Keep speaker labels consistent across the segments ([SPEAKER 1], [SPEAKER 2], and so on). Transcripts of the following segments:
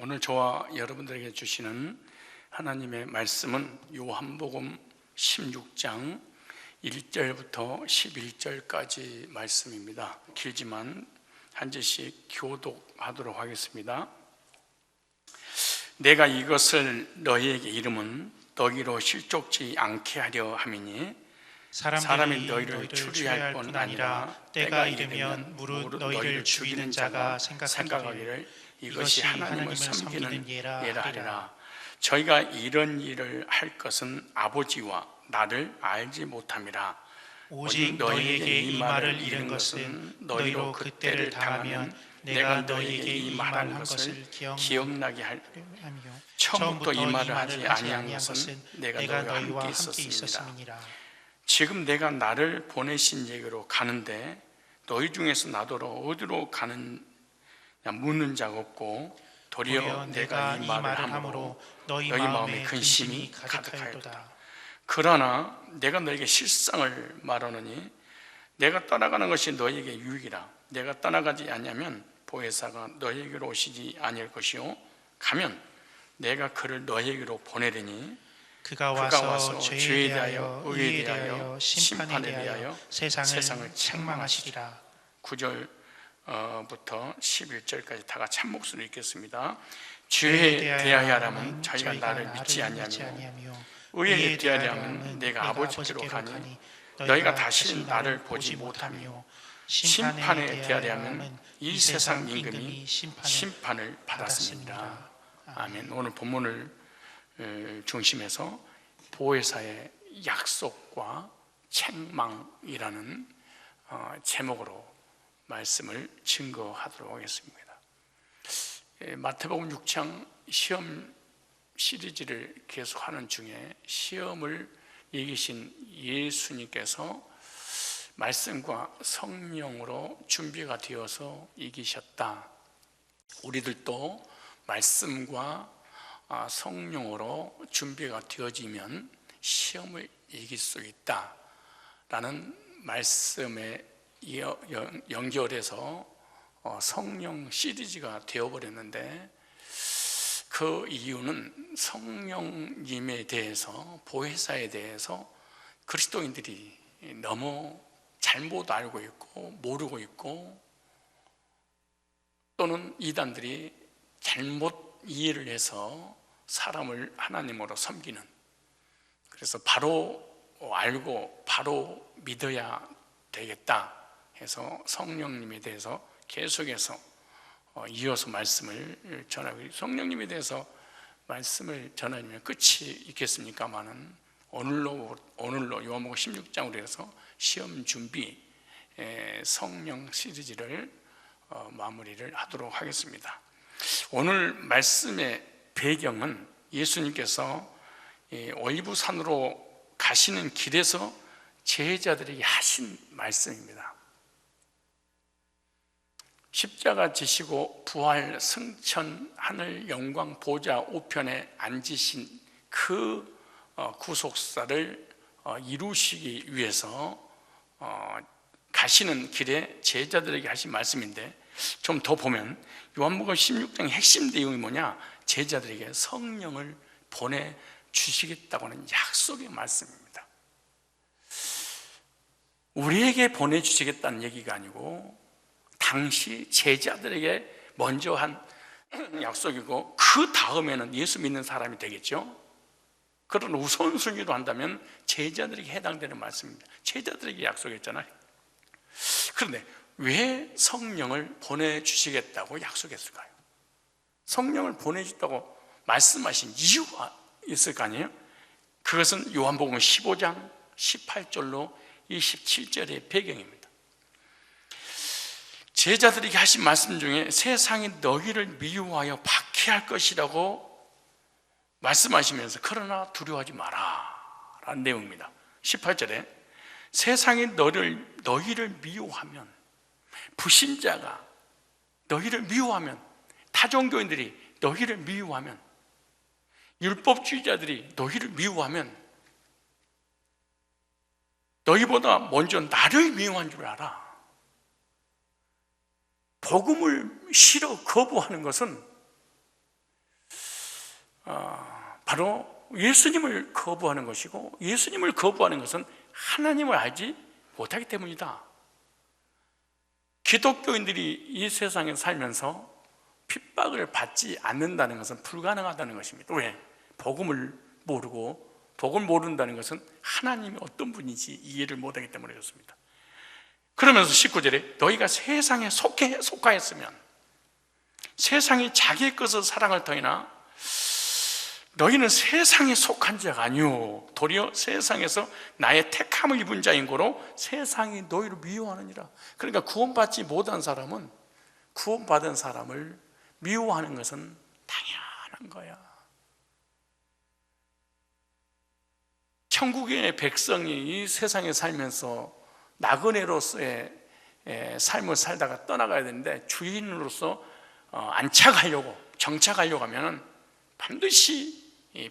[SPEAKER 1] 오늘 저와 여러분들에게 주시는 하나님의 말씀은 요한복음 16장 1절부터 11절까지 말씀입니다. 길지만 한 절씩 교독하도록 하겠습니다. 내가 이것을 너희에게 이름은 너희로 실족지 않게 하려 함이니 사람이 너희를 추리할 뿐 아니라 때가 이르면 무릇 너희를 죽이는 자가 생각하기를 이것이 하나님을 섬기는 예라 하리라. 저희가 이런 일을 할 것은 아버지와 나를 알지 못함이라.
[SPEAKER 2] 오직 너희에게 이 말을 이른 것은 너희로 그때를 당하면 내가 너희에게 이 말한 것을 기억나게 하며
[SPEAKER 1] 처음부터 이 말을 하지 아니한 것은 내가 너희와 함께 있었음이니라. 지금 내가 나를 보내신 얘기로 가는데 너희 중에서 나더러 어디로 가느냐 묻는 자가 없고 도리어 내가 이 말을 함으로 너희 마음에 근심이 가득하였도다. 그러나 내가 너에게 실상을 말하노니 내가 떠나가는 것이 너희에게 유익이라. 내가 떠나가지 않으면 보혜사가 너희에게로 오시지 아니할 것이요 가면 내가 그를 너희에게로 보내리니 그가 와서 죄에 대하여 의에 대하여 심판에 대하여 세상을 책망하시리라. 9절부터 11절까지 다 같이 한 목소리로 읽겠습니다. 죄에 대하여라면 저희가 나를 믿지 아니하며 의에 대하여라면 내가 아버지께로 가니 너희가 다시 나를 보지 못하며 심판에 대하여라면 이 세상 임금이 심판을 받았습니다. 아멘. 오늘 본문을 중심해서 보혜사의 약속과 책망이라는 제목으로 말씀을 증거하도록 하겠습니다. 마태복음 6장 시험 시리즈를 계속하는 중에 시험을 이기신 예수님께서 말씀과 성령으로 준비가 되어서 이기셨다. 우리들도 말씀과 성령으로 준비가 되어지면 시험을 이길 수 있다라는 말씀에 연결해서 성령 시리즈가 되어버렸는데, 그 이유는 성령님에 대해서, 보혜사에 대해서 그리스도인들이 너무 잘못 알고 있고 모르고 있고, 또는 이단들이 잘못 이해를 해서 사람을 하나님으로 섬기는, 그래서 바로 알고 바로 믿어야 되겠다 해서 성령님에 대해서 계속해서 이어서 말씀을 전하고, 성령님에 대해서 말씀을 전하면 끝이 있겠습니까마는 오늘로 요한복음 16장으로 해서 시험 준비 성령 시리즈를 마무리를 하도록 하겠습니다. 오늘 말씀의 배경은 예수님께서 올리브산으로 가시는 길에서 제자들에게 하신 말씀입니다. 십자가 지시고 부활 승천 하늘 영광 보좌 우편에 앉으신 그 구속사를 이루시기 위해서 가시는 길에 제자들에게 하신 말씀인데, 좀 더 보면 요한복음 16장의 핵심 내용이 뭐냐? 제자들에게 성령을 보내주시겠다고 하는 약속의 말씀입니다. 우리에게 보내주시겠다는 얘기가 아니고 당시 제자들에게 먼저 한 약속이고, 그 다음에는 예수 믿는 사람이 되겠죠. 그런 우선순위로 한다면 제자들에게 해당되는 말씀입니다. 제자들에게 약속했잖아요. 그런데 왜 성령을 보내주시겠다고 약속했을까요? 성령을 보내주겠다고 말씀하신 이유가 있을 거 아니에요? 그것은 요한복음 15장 18절로 27절의 배경입니다. 제자들에게 하신 말씀 중에 세상이 너희를 미워하여 박해할 것이라고 말씀하시면서 그러나 두려워하지 마라 라는 내용입니다. 18절에 세상이 너희를 미워하면, 불신자가 너희를 미워하면, 타종교인들이 너희를 미워하면, 율법주의자들이 너희를 미워하면 너희보다 먼저 나를 미워한 줄 알아. 복음을 싫어 거부하는 것은 바로 예수님을 거부하는 것이고, 예수님을 거부하는 것은 하나님을 알지 못하기 때문이다. 기독교인들이 이 세상에 살면서 핍박을 받지 않는다는 것은 불가능하다는 것입니다. 왜? 복음을 모르고, 복을 모른다는 것은 하나님이 어떤 분인지 이해를 못하기 때문에 그렇습니다. 그러면서 19절에 너희가 세상에 속하였으면, 세상이 자기의 것을 사랑할 터이나 너희는 세상에 속한 자가 아니오, 도리어 세상에서 나의 택함을 입은 자인 고로 세상이 너희를 미워하느니라. 그러니까 구원받지 못한 사람은 구원받은 사람을 미워하는 것은 당연한 거야. 천국의 백성이 이 세상에 살면서 나그네로서의 삶을 살다가 떠나가야 되는데, 주인으로서 안착하려고, 정착하려고 하면 반드시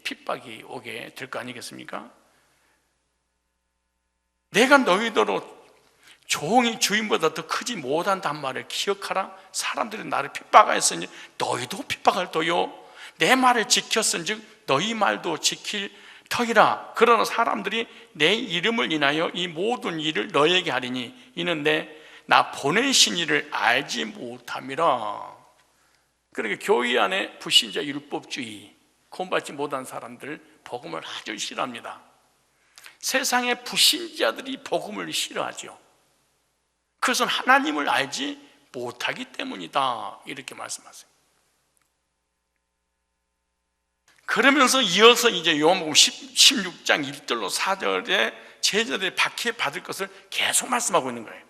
[SPEAKER 1] 핍박이 오게 될 거 아니겠습니까? 내가 너희더러 종이 주인보다 더 크지 못한단 말을 기억하라. 사람들이 나를 핍박하였으니 너희도 핍박할 터요. 내 말을 지켰은즉 너희 말도 지킬 터이라. 그러나 사람들이 내 이름을 인하여 이 모든 일을 너에게 하리니 이는 나 보내신 이를 알지 못함이라. 그러니까 교회 안에 불신자 율법주의, 구원받지 못한 사람들 복음을 아주 싫어합니다. 세상의 불신자들이 복음을 싫어하죠. 그것은 하나님을 알지 못하기 때문이다, 이렇게 말씀하세요. 그러면서 이어서 이제 요한복음 16장 1절로 4절에 제자들이 박해 받을 것을 계속 말씀하고 있는 거예요.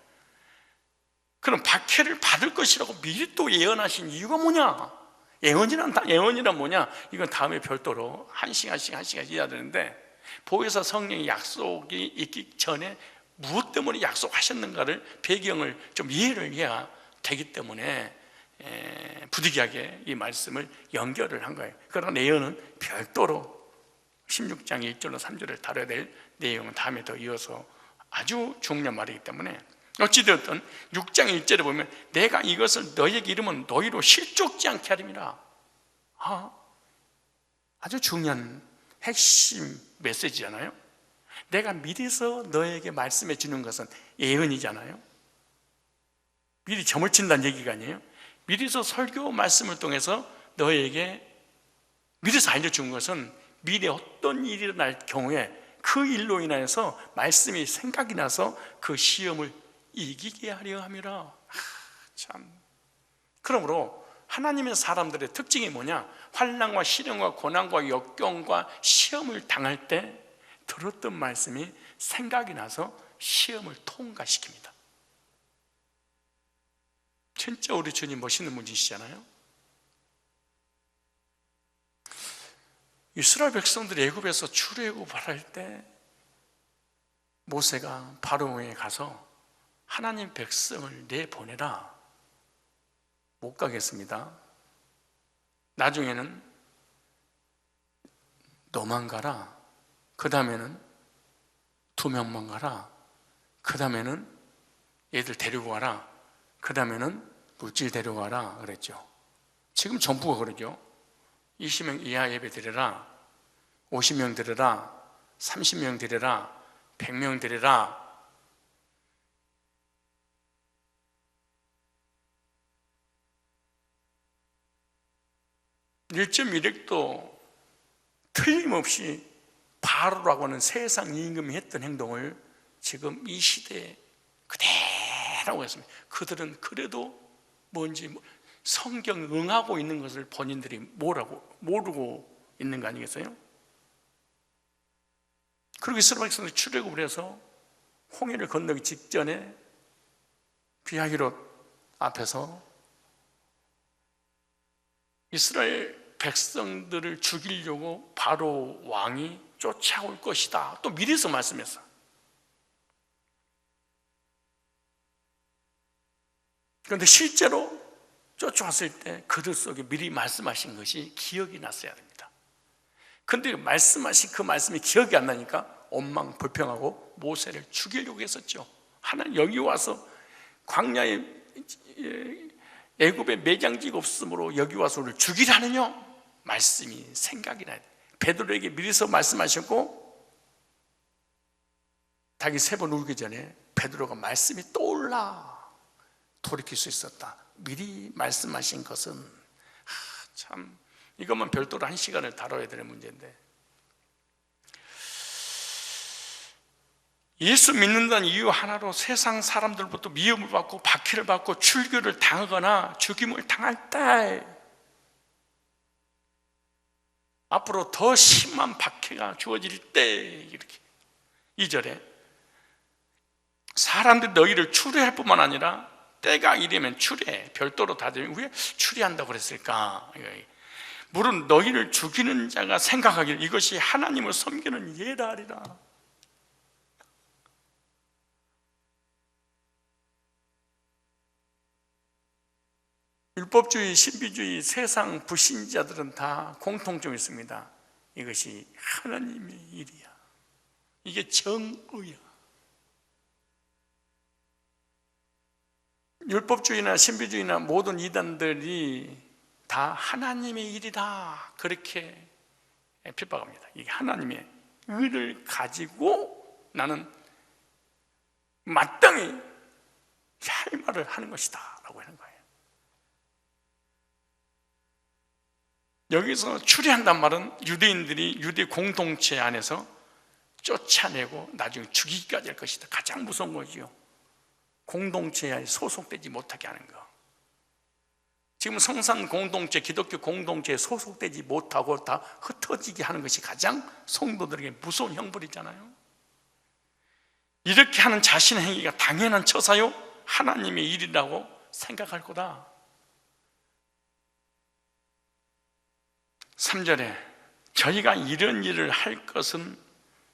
[SPEAKER 1] 그럼 박해를 받을 것이라고 미리 또 예언하신 이유가 뭐냐? 예언이란 뭐냐? 이건 다음에 별도로 한 시간씩 해야 되는데, 보혜사 성령의 약속이 있기 전에 무엇 때문에 약속하셨는가를, 배경을 좀 이해를 해야 되기 때문에 부득이하게 이 말씀을 연결을 한 거예요. 그러나 예언은 별도로 16장 1절로 3절을 다뤄야 될 내용은 다음에 더 이어서 아주 중요한 말이기 때문에, 어찌되었든 6장 1절에 보면 내가 이것을 너희에게 이르면 너희로 실족지 않게 하림이라. 아주 중요한 핵심 메시지잖아요. 내가 미리서 너에게 말씀해 주는 것은 예언이잖아요. 미리 점을 친다는 얘기가 아니에요. 미리서 설교 말씀을 통해서 너에게 미리서 알려준 것은 미래 어떤 일이 일어날 경우에 그 일로 인하여서 말씀이 생각이 나서 그 시험을 이기게 하려 함이라. 참. 그러므로 하나님의 사람들의 특징이 뭐냐? 환난과 시련과 고난과 역경과 시험을 당할 때 들었던 말씀이 생각이 나서 시험을 통과시킵니다. 진짜 우리 주님 멋있는 분이시잖아요. 이스라엘 백성들이 애굽에서 출애굽을 할 때 모세가 바로에 가서 하나님 백성을 내보내라. 못 가겠습니다. 나중에는 너만 가라. 그 다음에는 2명만 가라. 그 다음에는 얘들 데리고 가라. 그 다음에는 물질 데리고 가라 그랬죠. 지금 전부가 그러죠. 20명 이하 예배 드려라, 50명 드려라, 30명 드려라, 100명 드려라. (1.1획도) 틀림없이 바로라고 하는 세상 임금이 했던 행동을 지금 이 시대에 그대로 했습니다. 그들은 그래도 뭔지 성경 응하고 있는 것을 본인들이 모르고 있는 거 아니겠어요? 그리고 이스라엘 백성들이 출애굽을 해서 홍해를 건너기 직전에 비하히롯 앞에서 이스라엘 백성들을 죽이려고 바로 왕이 쫓아올 것이다, 또 미리서 말씀했어. 그런데 실제로 쫓아왔을 때 그들 속에 미리 말씀하신 것이 기억이 났어야 됩니다. 그런데 말씀하신 그 말씀이 기억이 안 나니까 원망불평하고 모세를 죽이려고 했었죠. 하나님 여기 와서 광야에 애굽에 매장지가 없으므로 여기 와서 우리를 죽이라느냐 말씀이 생각이 나야 돼. 베드로에게 미리서 말씀하셨고 닭이 3번 울기 전에 베드로가 말씀이 떠올라 돌이킬 수 있었다. 미리 말씀하신 것은 참 이것만 별도로 1시간을 다뤄야 되는 문제인데, 예수 믿는다는 이유 하나로 세상 사람들부터 미움을 받고 박해를 받고 출교를 당하거나 죽임을 당할 때, 앞으로 더 심한 박해가 주어질 때, 이렇게 2절에 사람들이 너희를 추리할 뿐만 아니라 때가 이르면 추리해. 별도로 다들 왜 추리한다고 그랬을까? 물론 너희를 죽이는 자가 생각하기를 이것이 하나님을 섬기는 예라 하리라. 율법주의, 신비주의, 세상 불신자들은 다 공통점이 있습니다. 이것이 하나님의 일이야. 이게 정의야. 율법주의나 신비주의나 모든 이단들이 다 하나님의 일이다, 그렇게 핍박합니다. 이게 하나님의 의를 가지고 나는 마땅히 할 말을 하는 것이다 라고 하는 거예요. 여기서 추리한단 말은 유대인들이 유대 공동체 안에서 쫓아내고 나중에 죽이기까지 할 것이다. 가장 무서운 거지요. 공동체에 소속되지 못하게 하는 거. 지금 성산 공동체, 기독교 공동체에 소속되지 못하고 다 흩어지게 하는 것이 가장 성도들에게 무서운 형벌이잖아요. 이렇게 하는 자신의 행위가 당연한 처사요 하나님의 일이라고 생각할 거다. 3절에 저희가 이런 일을 할 것은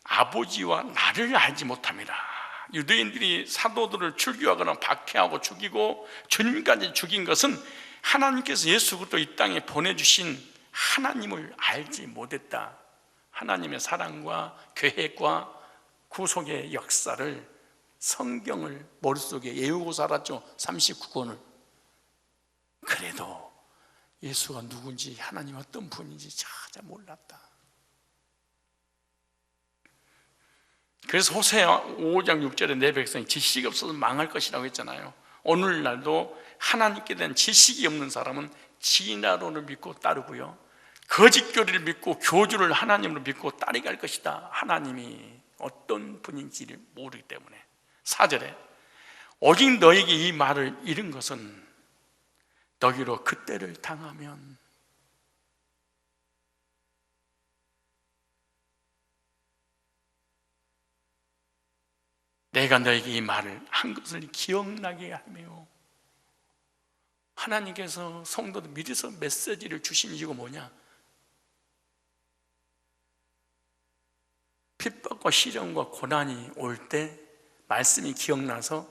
[SPEAKER 1] 아버지와 나를 알지 못함이라. 유대인들이 사도들을 출교하거나 박해하고 죽이고 주님까지 죽인 것은 하나님께서 예수 그리스도 이 땅에 보내주신 하나님을 알지 못했다. 하나님의 사랑과 계획과 구속의 역사를, 성경을 머릿속에 외우고 살았죠. 39권을. 그래도 예수가 누군지, 하나님 어떤 분인지 잘 몰랐다. 그래서 호세아 5장 6절에 내 백성이 지식이 없어서 망할 것이라고 했잖아요. 오늘날도 하나님께 대한 지식이 없는 사람은 진화론을 믿고 따르고요, 거짓교리를 믿고 교주를 하나님으로 믿고 따르게 할 것이다. 하나님이 어떤 분인지를 모르기 때문에. 4절에 오직 너에게 이 말을 이른 것은 너희로 그때를 당하면 내가 너에게 이 말을 한 것을 기억나게 하며. 하나님께서 성도들 미리서 메시지를 주신 이유가 뭐냐? 핍박과 시련과 고난이 올 때 말씀이 기억나서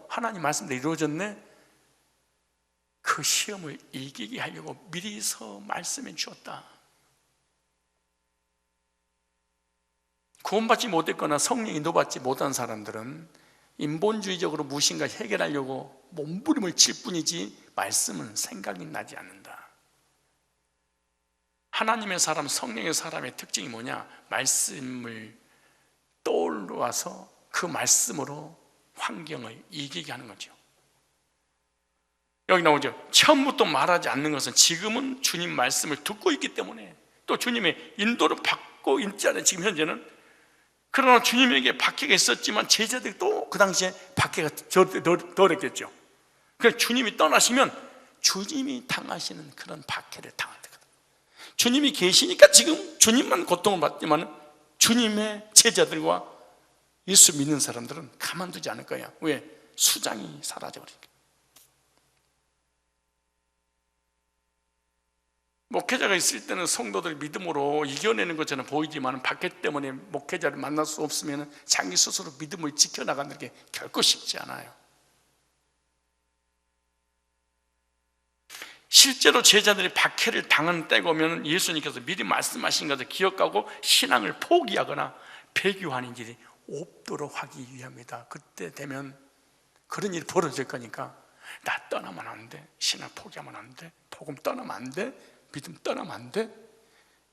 [SPEAKER 1] 하나님 말씀대로 이루어졌네? 그 시험을 이기게 하려고 미리서 말씀해 주었다. 구원받지 못했거나 성령 인도받지 못한 사람들은 인본주의적으로 무엇인가 해결하려고 몸부림을 칠 뿐이지 말씀은 생각이 나지 않는다. 하나님의 사람, 성령의 사람의 특징이 뭐냐? 말씀을 떠올라서 그 말씀으로 환경을 이기게 하는 거죠. 여기 나오죠. 처음부터 말하지 않는 것은 지금은 주님 말씀을 듣고 있기 때문에, 또 주님의 인도를 받고 있잖아요. 지금 현재는. 그러나 주님에게 박해가 있었지만 제자들이 또 그 당시에 박해가 덜했겠죠. 그래서 주님이 떠나시면 주님이 당하시는 그런 박해를 당할 때거든. 주님이 계시니까 지금 주님만 고통을 받지만 주님의 제자들과 예수 믿는 사람들은 가만두지 않을 거야. 왜? 수장이 사라져버리니까. 목회자가 있을 때는 성도들 믿음으로 이겨내는 것처럼 보이지만 박해 때문에 목회자를 만날 수 없으면 자기 스스로 믿음을 지켜나가는 게 결코 쉽지 않아요. 실제로 제자들이 박해를 당한 때가 오면 예수님께서 미리 말씀하신 것을 기억하고 신앙을 포기하거나 배교하는 일이 없도록 하기 위함이다. 그때 되면 그런 일이 벌어질 거니까 나 떠나면 안 돼, 신앙 포기하면 안 돼, 복음 떠나면 안 돼, 믿음 떠나면 안 돼?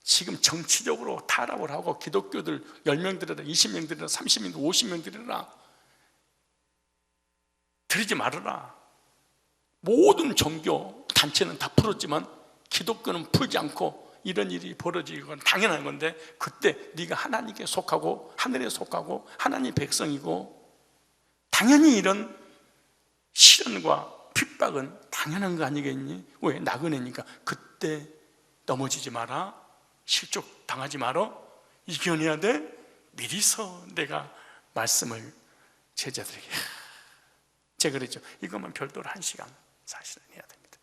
[SPEAKER 1] 지금 정치적으로 타락을 하고 기독교들 10명 들여라, 20명 들여라, 30명, 50명 들여라, 들이지 말아라. 모든 종교 단체는 다 풀었지만 기독교는 풀지 않고 이런 일이 벌어지건 당연한 건데, 그때 네가 하나님께 속하고 하늘에 속하고 하나님 백성이고 당연히 이런 시련과 핍박은 당연한 거 아니겠니? 왜? 나그네니까. 그때 넘어지지 마라, 실족 당하지 마라, 이겨내야 돼. 미리서 내가 말씀을 제자들에게, 제가 그랬죠. 이것만 별도로 1시간 사실은 해야 됩니다.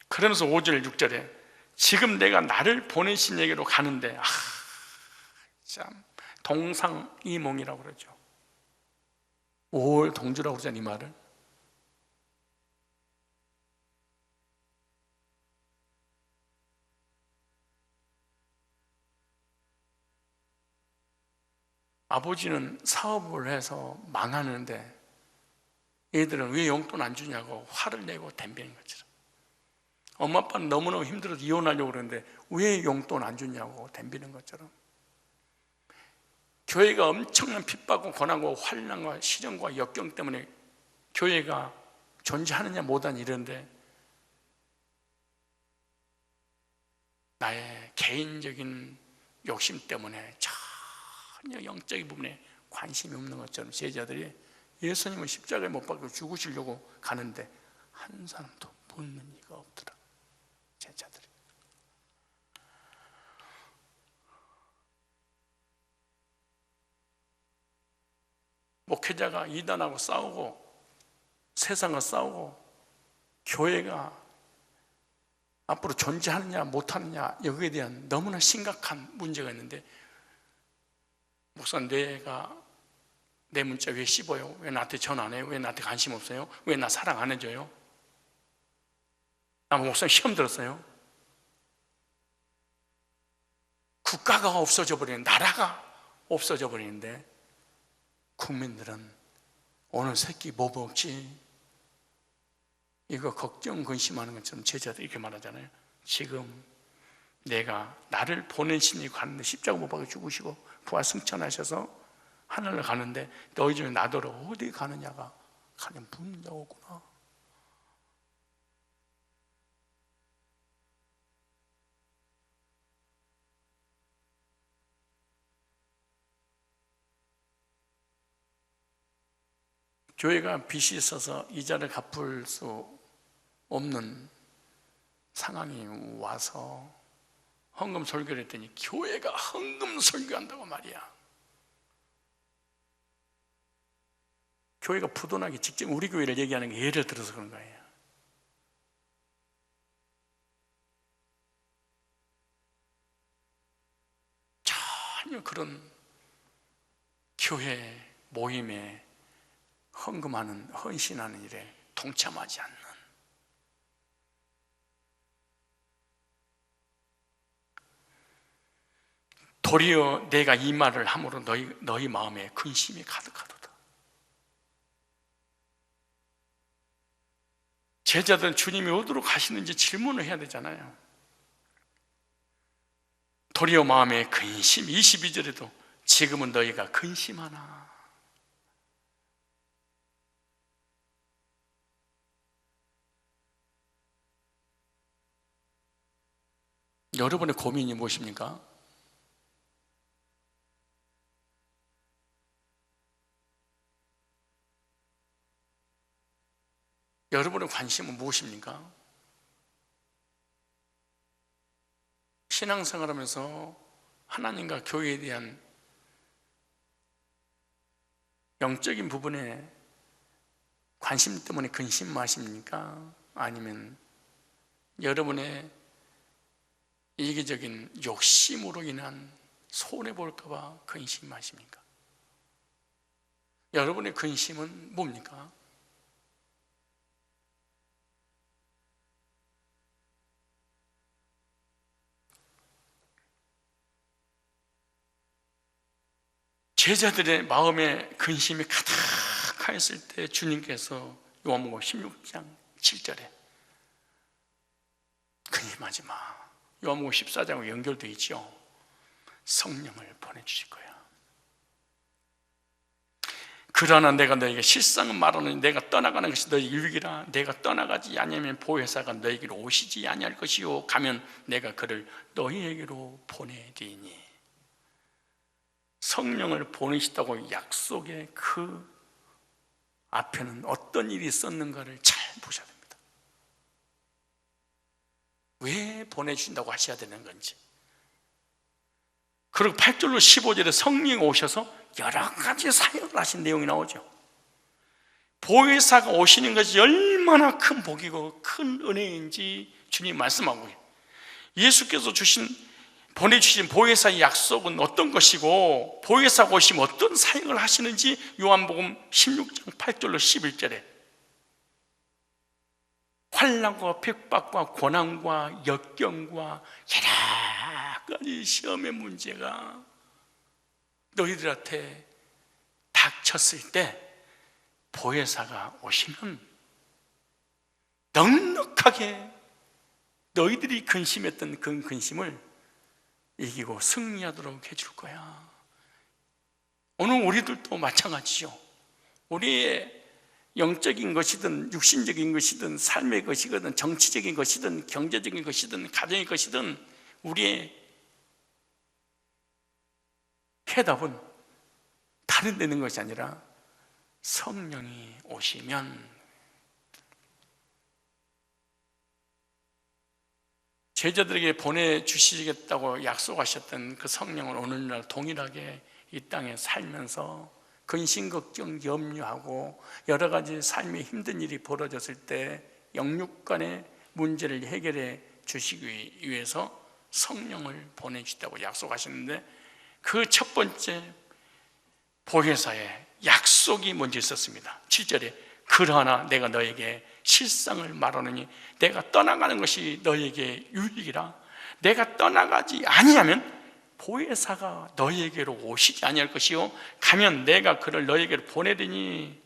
[SPEAKER 1] 그러면서 5절 6절에 지금 내가 나를 보내신 에게로 가는데, 참 동상이몽이라고 그러죠. 5월 동주라고 그러잖아요, 이 말을. 아버지는 사업을 해서 망하는데 얘들은 왜 용돈 안 주냐고 화를 내고 덤비는 것처럼, 엄마 아빠는 너무너무 힘들어서 이혼하려고 그러는데 왜 용돈 안 주냐고 덤비는 것처럼, 교회가 엄청난 핍박과 고난과 환난과 시련과 역경 때문에 교회가 존재하느냐 못하느냐 이런데, 나의 개인적인 욕심 때문에 전혀 영적인 부분에 관심이 없는 것처럼 제자들이 예수님은 십자가에 못 박혀 죽으시려고 가는데 한 사람도 묻는 이가 없더라. 제자들이. 목회자가 이단하고 싸우고 세상과 싸우고 교회가 앞으로 존재하느냐 못하느냐 여기에 대한 너무나 심각한 문제가 있는데, 목사 내 문자 왜 씹어요? 왜 나한테 전화 안 해요? 왜 나한테 관심 없어요? 왜 나 사랑 안 해줘요? 나 목사님 시험 들었어요. 국가가 없어져 버리는, 나라가 없어져 버리는데 국민들은 오늘 새끼 뭐 먹지? 이거 걱정 근심하는 것처럼 제자들이 이렇게 말하잖아요. 지금 내가 나를 보내신 이 가는데 십자가 못 박아 죽으시고 부활 승천하셔서 하늘을 가는데 너희 중에 나더러 어디 가느냐가 가령 묻는다 오구나. 교회가 빚이 있어서 이자를 갚을 수 없는 상황이 와서 헌금 설교를 했더니 교회가 헌금 설교한다고 말이야. 교회가 부도나기 직전, 우리 교회를 얘기하는 게 예를 들어서 그런 거예요. 전혀 그런 교회 모임에 헌금하는, 헌신하는 일에 동참하지 않는, 도리어 내가 이 말을 함으로 너희 마음에 근심이 가득하도다. 제자들은 주님이 어디로 가시는지 질문을 해야 되잖아요. 도리어 마음에 근심, 22절에도 지금은 너희가 근심하나. 여러분의 고민이 무엇입니까? 여러분의 관심은 무엇입니까? 신앙생활하면서 하나님과 교회에 대한 영적인 부분에 관심 때문에 근심하십니까? 아니면 여러분의 이기적인 욕심으로 인한 손해볼까 봐 근심하십니까? 여러분의 근심은 뭡니까? 제자들의 마음에 근심이 가득하였을 때 주님께서 요한복음 16장 7절에 근심하지 마. 요한복음 14장과 연결되어 있죠. 성령을 보내주실 거야. 그러나 내가 너에게 실상은 말하노니 내가 떠나가는 것이 너희 유익이라. 내가 떠나가지 아니하면 보혜사가 너에게로 오시지 아니할 것이요 가면 내가 그를 너희에게로 보내리니. 성령을 보내시다고 약속의 그 앞에는 어떤 일이 있었는가를 잘 보셔야 됩니다. 왜 보내주신다고 하셔야 되는 건지. 그리고 8절로 15절에 성령이 오셔서 여러 가지 사역을 하신 내용이 나오죠. 보혜사가 오시는 것이 얼마나 큰 복이고 큰 은혜인지 주님 말씀하고, 예수께서 보내주신 보혜사의 약속은 어떤 것이고 보혜사가 오시면 어떤 사역을 하시는지 요한복음 16장 8절로 11절에 환난과 핍박과 고난과 역경과 여러 가지 시험의 문제가 너희들한테 닥쳤을 때 보혜사가 오시면 넉넉하게 너희들이 근심했던 그 근심을 이기고 승리하도록 해줄 거야. 오늘 우리들도 마찬가지죠. 우리의 영적인 것이든 육신적인 것이든 삶의 것이든 정치적인 것이든 경제적인 것이든 가정의 것이든 우리의 해답은 다른 데는 것이 아니라 성령이 오시면, 제자들에게 보내주시겠다고 약속하셨던 그 성령을 오늘날 동일하게 이 땅에 살면서 근심, 걱정, 염려하고 여러 가지 삶의 힘든 일이 벌어졌을 때 영육 간의 문제를 해결해 주시기 위해서 성령을 보내주시다고 약속하셨는데, 그 첫 번째 보혜사의 약속이 먼저 있었습니다. 7절에 그러나 내가 너에게 실상을 말하노니 내가 떠나가는 것이 너에게 유익이라. 내가 떠나가지 아니하면 보혜사가 너에게로 오시지 아니할 것이요 가면 내가 그를 너에게로 보내리니.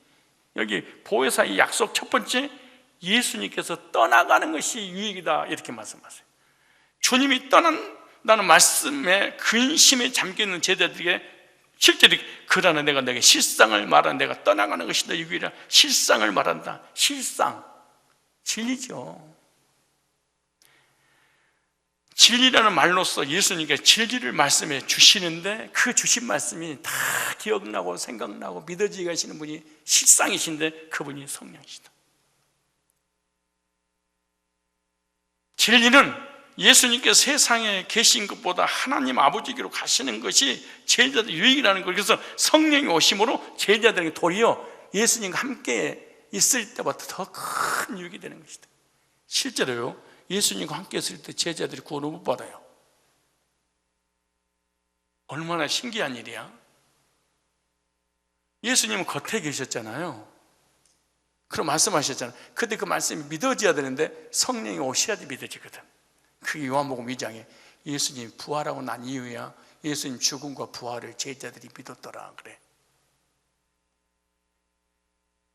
[SPEAKER 1] 여기 보혜사의 약속 첫 번째, 예수님께서 떠나가는 것이 유익이다 이렇게 말씀하세요. 주님이 떠난다는 말씀에 근심에 잠겨있는 제자들에게 실제로 그러나 내가 너에게 실상을 말한다. 내가 떠나가는 것이 너의 유익이라. 실상을 말한다. 실상, 진리죠. 진리라는 말로써 예수님께서 진리를 말씀해 주시는데, 그 주신 말씀이 다 기억나고 생각나고 믿어지게 하시는 분이 실상이신데 그분이 성령이시다. 진리는 예수님께서 세상에 계신 것보다 하나님 아버지께로 가시는 것이 제자들 유익이라는 걸, 그래서 성령이 오심으로 제자들에게 도리어 예수님과 함께 있을 때보다 더 큰 유익이 되는 것이다. 실제로요, 예수님과 함께 있을 때 제자들이 구원을 못 받아요. 얼마나 신기한 일이야. 예수님은 겉에 계셨잖아요. 그럼 말씀하셨잖아요. 근데 그 말씀이 믿어져야 되는데 성령이 오셔야지 믿어지거든. 그게 요한복음 2장에 예수님 부활하고 난 이후야 예수님 죽음과 부활을 제자들이 믿었더라 그래.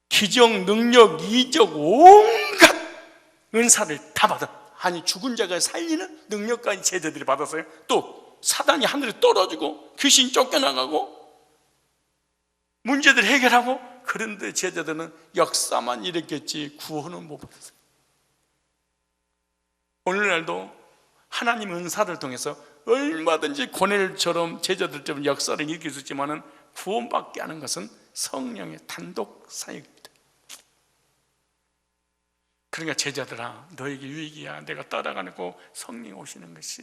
[SPEAKER 1] 기적, 능력, 이적, 온갖 은사를 다 받아. 아니 죽은 자가 살리는 능력까지 제자들이 받았어요. 또 사단이 하늘에 떨어지고 귀신 쫓겨나가고 문제들 해결하고. 그런데 제자들은 역사만 일으켰지 구원은 못 받았어요. 오늘날도 하나님 은사를 통해서 얼마든지 고넬처럼 제자들처럼 역사를 일으킬 수 있지만 구원받게 하는 것은 성령의 단독 사역입니다. 그러니까 제자들아, 너에게 유익이야. 내가 따라가고 성령이 오시는 것이.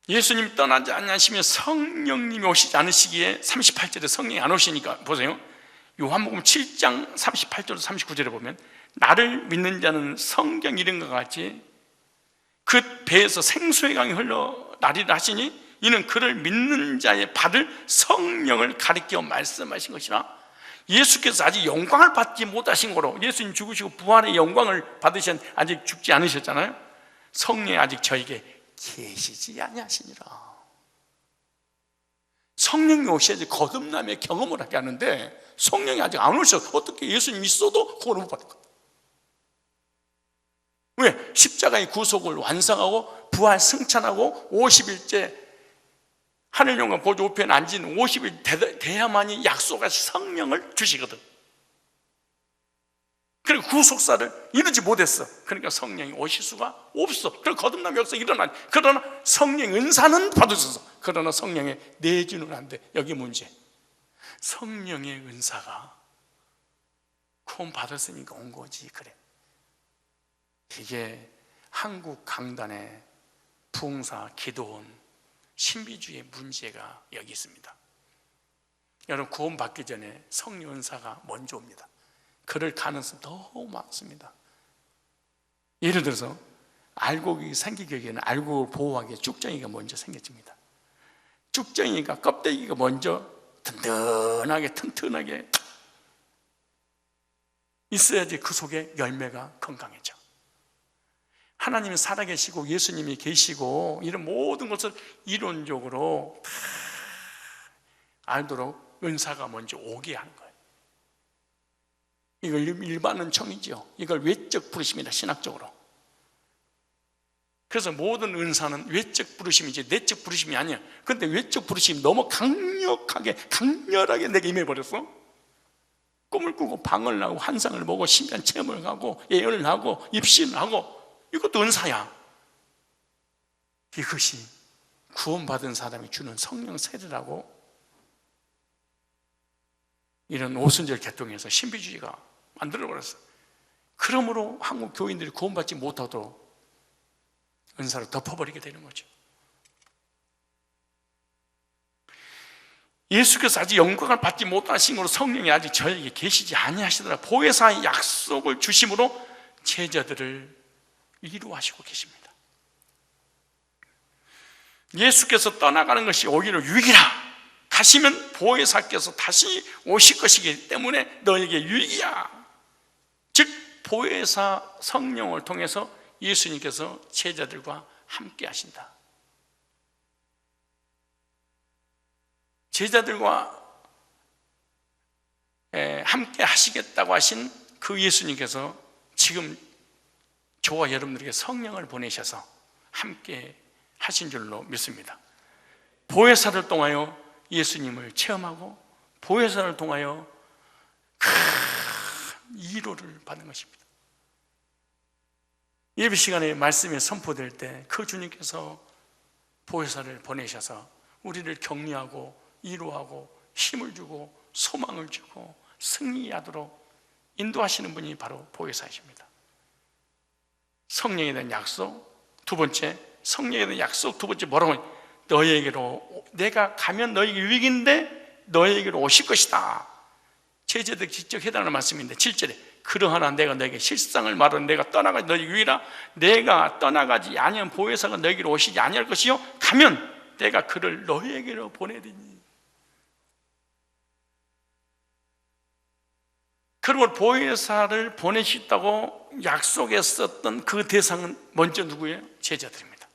[SPEAKER 1] 예수님 떠나지 않으시면 성령님이 오시지 않으시기에 38절에 성령이 안 오시니까 보세요. 요한복음 7장 38절 39절에 보면 나를 믿는 자는 성경 이름과 같이 그 배에서 생수의 강이 흘러 나리라 하시니 이는 그를 믿는 자의 받을 성령을 가리켜 말씀하신 것이라. 예수께서 아직 영광을 받지 못하신 거로, 예수님 죽으시고 부활의 영광을 받으신, 아직 죽지 않으셨잖아요. 성령이 아직 저에게 계시지 아니하시니라. 성령이 오셔야지 거듭남의 경험을 하게 하는데 성령이 아직 안 오셔서 어떻게 예수님 있어도 구원을 못 받을 거예요. 왜? 십자가의 구속을 완성하고 부활 승천하고 50일째 하늘 영광 보좌 우편에 앉은 50일 돼야만이 약속하신 성령을 주시거든. 그리고 구속사를 이루지 못했어. 그러니까 성령이 오실 수가 없어. 그리고 거듭남 역사 일어나니. 그러나 성령의 은사는 받으셔서, 그러나 성령의 내주는 안 돼. 여기 문제. 성령의 은사가 구원 받았으니까 온 거지. 그래. 이게 한국 강단의 부흥사, 기도원, 신비주의 문제가 여기 있습니다. 여러분, 구원 받기 전에 성령 은사가 먼저 옵니다. 그럴 가능성이 너무 많습니다. 예를 들어서 알곡이 생기기 전에 알곡을 보호하기 위해 쭉정이가 먼저 생겨집니다. 쭉정이가 껍데기가 먼저 든든하게 튼튼하게 있어야지 그 속에 열매가 건강해져. 하나님이 살아계시고 예수님이 계시고 이런 모든 것을 이론적으로 다 알도록 은사가 먼저 오게 하는 거예요. 이걸 일반 은총이죠. 이걸 외적 부르심이다, 신학적으로. 그래서 모든 은사는 외적 부르심이지 내적 부르심이 아니야. 그런데 외적 부르심이 너무 강렬하게 내게 임해버렸어. 꿈을 꾸고 방을 하고 환상을 보고 신비한 체험을 하고 예언을 하고 입신을 하고, 이것도 은사야. 이것이 구원받은 사람이 주는 성령 세례라고 이런 오순절 개통에서 신비주의가 만들어버렸어요. 그러므로 한국 교인들이 구원받지 못하도록 은사를 덮어버리게 되는 거죠. 예수께서 아직 영광을 받지 못하신 것으로 성령이 아직 저에게 계시지 아니하시더라. 보혜사의 약속을 주심으로 제자들을 위로하시고 계십니다. 예수께서 떠나가는 것이 오히려 유익이라. 가시면 보혜사께서 다시 오실 것이기 때문에 너에게 유익이야. 즉 보혜사 성령을 통해서 예수님께서 제자들과 함께 하신다. 제자들과 함께 하시겠다고 하신 그 예수님께서 지금 저와 여러분들에게 성령을 보내셔서 함께 하신 줄로 믿습니다. 보혜사를 통하여 예수님을 체험하고 보혜사를 통하여 큰 위로를 받는 것입니다. 예배 시간에 말씀이 선포될 때 그 주님께서 보혜사를 보내셔서 우리를 격려하고 위로하고 힘을 주고 소망을 주고 승리하도록 인도하시는 분이 바로 보혜사이십니다. 성령에 대한 약속, 두 번째 성령에 대한 약속, 두 번째 뭐라고? 너희에게로, 내가 가면 너희에게 유익인데 너희에게로 오실 것이다. 제자들 직접 해달라는 말씀인데 7절에 그러하나 내가 너에게 실상을 말하는 내가 떠나가지 너희 유이라. 내가 떠나가지 아니한 보혜사가 너희에게로 오시지 아니할 것이요 가면 내가 그를 너희에게로 보내리니. 그리고 보혜사를 보내시다고 약속했었던 그 대상은 먼저 누구예요? 제자들입니다.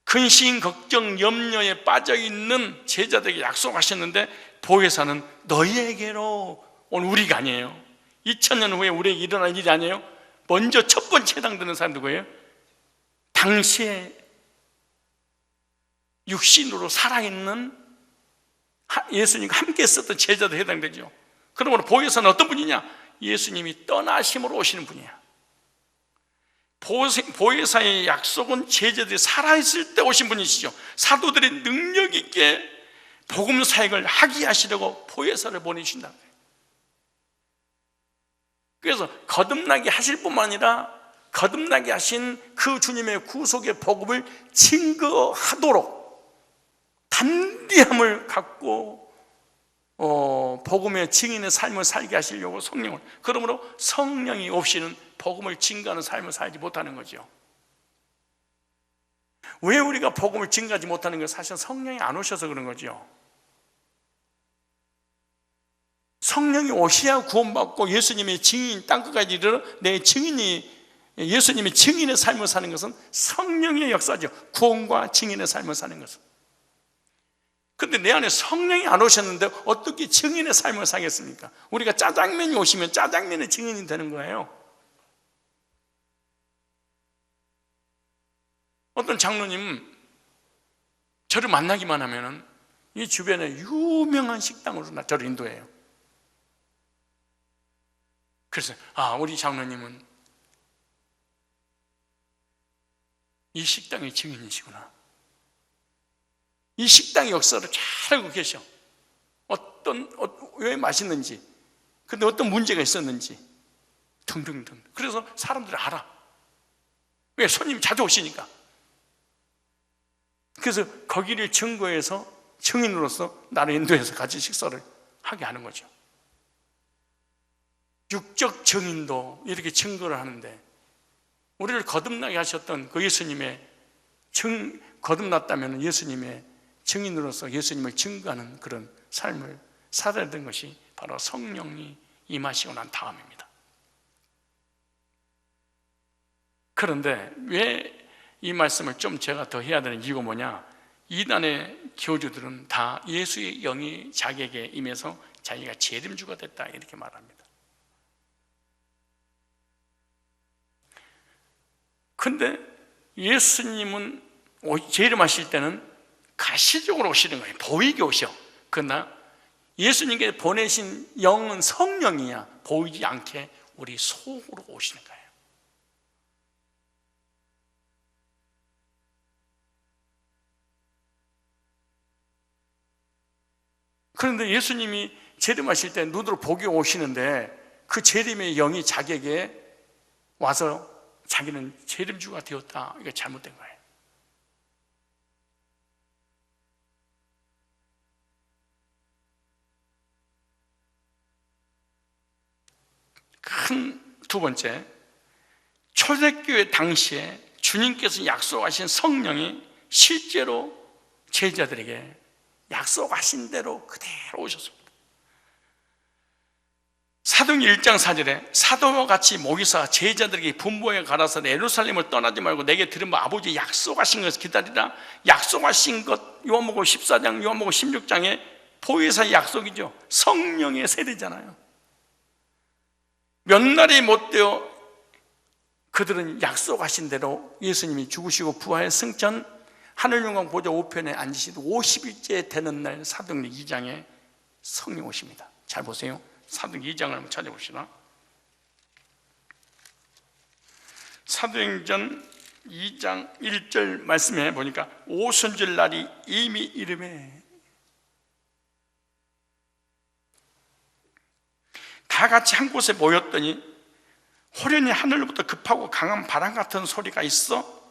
[SPEAKER 1] 근심, 걱정, 염려에 빠져있는 제자들에게 약속하셨는데 보혜사는 너희에게로 온 우리가 아니에요. 2000년 후에 우리에게 일어날 일이 아니에요. 먼저 첫 번째 해당되는 사람 누구예요? 당시에 육신으로 살아있는 예수님과 함께 있었던 제자들 해당되죠. 그러므로 보혜사는 어떤 분이냐? 예수님이 떠나심으로 오시는 분이야. 보혜사의 약속은 제자들이 살아있을 때 오신 분이시죠. 사도들이 능력 있게 복음 사역을 하게 하시려고 보혜사를 보내주신다. 그래서 거듭나게 하실 뿐만 아니라 거듭나게 하신 그 주님의 구속의 복음을 증거하도록 단디함을 갖고 복음의 증인의 삶을 살게 하시려고 성령을, 그러므로 성령이 없이는 복음을 증거하는 삶을 살지 못하는 거죠. 왜 우리가 복음을 증거하지 못하는 건 사실 성령이 안 오셔서 그런 거죠. 성령이 오셔야 구원받고 예수님의 증인 땅끝까지 이르러 내 증인이, 예수님의 증인의 삶을 사는 것은 성령의 역사죠. 구원과 증인의 삶을 사는 것은. 근데 내 안에 성령이 안 오셨는데 어떻게 증인의 삶을 살겠습니까? 우리가 짜장면이 오시면 짜장면의 증인이 되는 거예요. 어떤 장로님 저를 만나기만 하면은 이 주변에 유명한 식당으로 저를 인도해요. 그래서 우리 장로님은 이 식당의 증인이시구나. 이 식당의 역사를 잘 알고 계셔. 왜 맛있는지, 근데 어떤 문제가 있었는지 등등등. 그래서 사람들이 알아. 왜? 손님이 자주 오시니까. 그래서 거기를 증거해서 증인으로서 나를 인도해서 같이 식사를 하게 하는 거죠. 육적 증인도 이렇게 증거를 하는데, 우리를 거듭나게 하셨던 그 예수님의 거듭났다면 예수님의 증인으로서 예수님을 증거하는 그런 삶을 살아야 되는 것이 바로 성령이 임하시고 난 다음입니다. 그런데 왜 이 말씀을 좀 제가 더 해야 되는 이유가 뭐냐? 이단의 교주들은 다 예수의 영이 자기에게 임해서 자기가 재림주가 됐다 이렇게 말합니다. 근데 예수님은 재림하실 때는 가시적으로 오시는 거예요. 보이게 오셔. 그러나 예수님께 보내신 영은 성령이야. 보이지 않게 우리 속으로 오시는 거예요. 그런데 예수님이 재림하실 때 눈으로 보게 오시는데 그 재림의 영이 자기에게 와서 자기는 재림주가 되었다. 이게 잘못된 거예요. 큰 두 번째, 초대교회 당시에 주님께서 약속하신 성령이 실제로 제자들에게 약속하신 대로 그대로 오셨습니다. 사도행전 1장 4절에 사도와 같이 모이사 제자들에게 분부에 가라사대 예루살렘을 떠나지 말고 내게 들으면 아버지 약속하신 것을 기다리라. 약속하신 것, 요한복음 14장, 요한복음 16장에 보혜사의 약속이죠. 성령의 세례잖아요. 몇 날이 못 되어 그들은 약속하신 대로 예수님이 죽으시고 부활 승천 하늘영광 보좌 우편에 앉으시도 50일째 되는 날 사도행전 2장에 성령 오십니다. 잘 보세요. 사도행전 2장을 한번 찾아봅시다. 사도행전 2장 1절 말씀해 보니까 오순절 날이 이미 이름에 다 같이 한 곳에 모였더니 호련히 하늘로부터 급하고 강한 바람 같은 소리가 있어